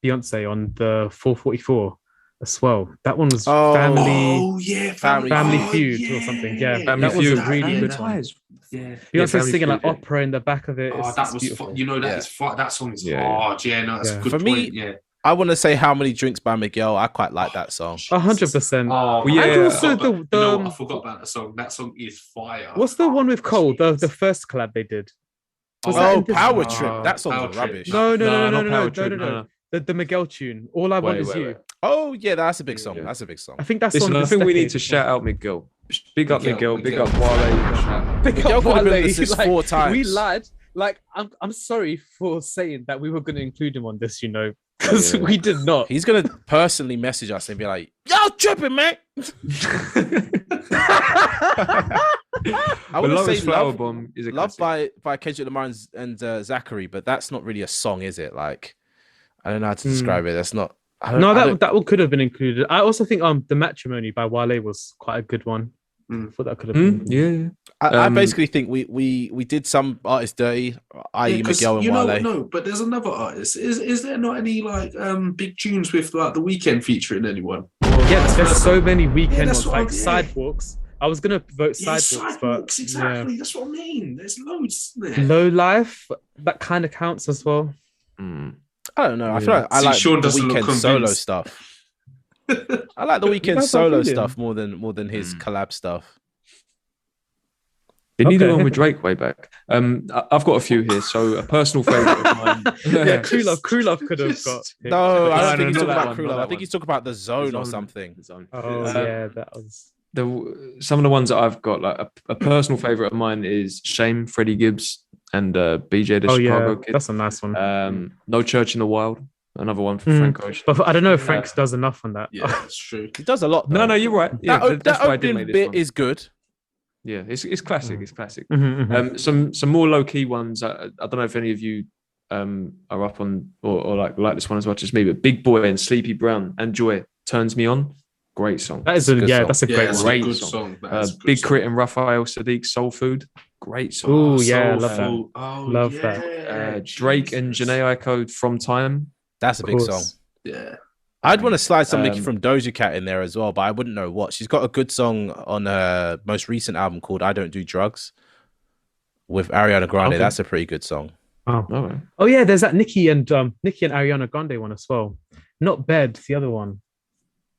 Beyonce on the 444 as well. That one was Family Feud or something. Yeah, Family that was Feud. a really good one. Yeah. Beyonce singing like opera in the back of it. That was fun. That song is hard. Yeah, no, that's a good For me, point. Yeah. I want to say How Many Drinks by Miguel. I quite like that song. 100%. Oh, yeah. And also I forgot about that song. That song is fire. What's the one with Cole? The first collab they did. Was that in this Power one? Trip. That song's rubbish. No. Power Trip, no. The Miguel tune. All I Want Is You. Oh yeah, that's a big song. That's a big song. I think that's Listen, on I the think we need decade. to shout out Miguel. Big up Miguel. Big up Wale. Miguel could have been this 4 times. We lied. I'm sorry for saying that we were going to include him on this, because we did not. He's gonna personally message us and be like, "Y'all tripping, man." I would say Flower Bomb is a Love classic. by Kendrick Lamar and Zachary, but that's not really a song, is it? Like, I don't know how to describe it. That's not. That one could have been included. I also think The Matrimony by Wale was quite a good one. I thought that could have been. Yeah. I basically think we did some artists dirty, i.e. Miguel and Wale. No, but there's another artist. Is there not any big tunes with like The Weeknd featuring anyone? There's so many Weeknd that's ones, what like Sidewalks. I was gonna vote Sidewalks, but exactly. That's what I mean. There's loads. Low Life, that kind of counts as well. I don't know. I feel like I like Sean the doesn't look Weeknd solo convinced. stuff. I like the Weeknd That's solo not stuff more than his collab stuff. They needed Okay. one with Drake way back. I've got a few here. So a personal favorite of mine. Crew Love could have got. No, I don't think he's not talking that about one, Crew not Love. I that think one. he's talking about the Zone or something. Oh yeah, that was. Some of the ones that I've got, like a personal favorite of mine is Shame, Freddie Gibbs, and BJ the Chicago Kid. That's a nice one. No Church in the Wild, another one for Frank Ocean. But I don't know if Frank does enough on that. Yeah, that's true. He does a lot. Though. No, you're right. Yeah, that why I did opening make this bit one. is good. Yeah, it's classic. It's classic. Mhm. Some more low key ones. I don't know if any of you are up on or like this one as much as me. But Big Boy and Sleepy Brown and Joy Turns Me On. Great song. That is a Good song. that's a great that's one. a Great good song. song. That is a good Big song. Crit and Raphael Sadiq Soul Food. Great song. Ooh, yeah, Soul love that. Food. Oh, Love yeah. that. Drake and Jesus. Jhené Aiko From Time. That's a big Of song. course. Yeah. I'd want to slide something Um, from Doja Cat in there as well, but I wouldn't know what. She's got a good song on her most recent album called "I Don't Do Drugs" with Ariana Grande. Okay. That's a pretty good song. All right. Oh yeah, there's that Nicki and Ariana Grande one as well. Not Bed, the other one.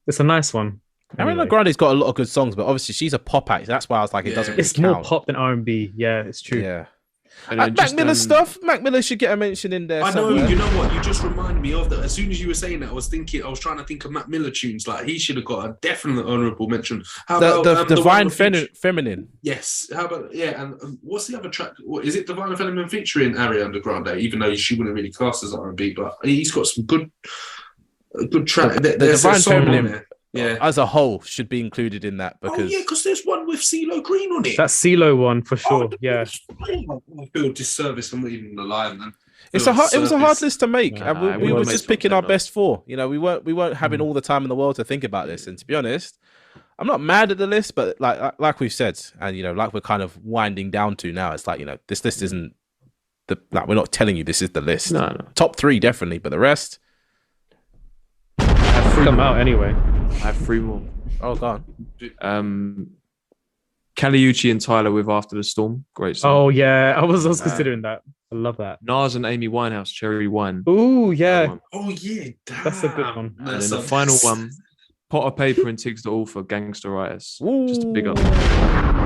It's a nice one. Ariana Anyway. Grande's got a lot of good songs, but obviously she's a pop act. That's why I was like, it Yeah. doesn't really It's more count. pop than R&B. Yeah, it's true. Yeah. And Mac just, Miller stuff. Mac Miller should get a mention in there. I know, somewhere. you know what? You just reminded me of that. As soon as you were saying that, I was trying to think of Mac Miller tunes. Like, he should have got a definite honourable mention. How The about Divine one with Feminine. Yes. How about, and what's the other track? Is it Divine Feminine featuring Ariana Grande? Even though she wouldn't really class as R&B, but he's got some good track. The There's a Divine song on Feminine there. Yeah. as a whole should be included in that because because there's one with CeeLo Green on it. That's CeeLo one for sure. Yeah. I feel disservice. I'm not even alive, man. it was a hard list to make. Nah, and we it were was just made picking for our them, best four. You know, we weren't having all the time in the world to think about this. And to be honest, I'm not mad at the list, but like we've said, and like we're kind of winding down to now, it's like this list isn't we're not telling you this is the list. No. Top 3 definitely, but the rest. Come out anyway. I have 3 more. Oh god. Caliucci and Tyler with After the Storm. Great song. Oh yeah, I was considering that. I love that. Nas and Amy Winehouse, Cherry Wine. Oh That yeah, one. Oh yeah, that's a good one. And then the final one, Pot of Paper and Tiggs the Author, Gangsteritis. Just a big up.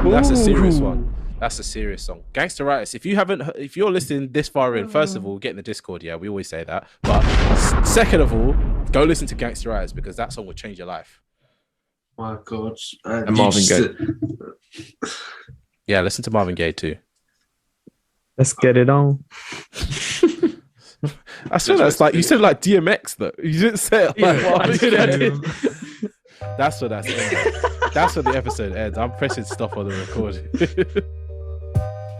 That's a serious Ooh. one. That's a serious song. Gangsteritis. If you're listening this far in, first of all, get in the Discord. Yeah, we always say that. But second of all, go listen to Gangsteritis because that song will change your life. My God. And Marvin Gaye. Yeah, listen to Marvin Gaye too. Let's get it on. I said that's like you said like DMX though. You didn't say it like Marvin Gaye. That's what that's. That's when the episode ends. I'm pressing stop on the recording.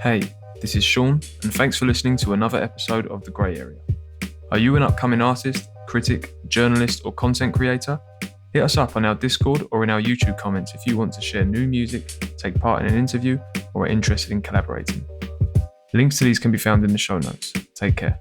Hey, this is Sean, and thanks for listening to another episode of The Grey Area. Are you an upcoming artist, critic, journalist, or content creator? Hit us up on our Discord or in our YouTube comments if you want to share new music, take part in an interview, or are interested in collaborating. Links to these can be found in the show notes. Take care.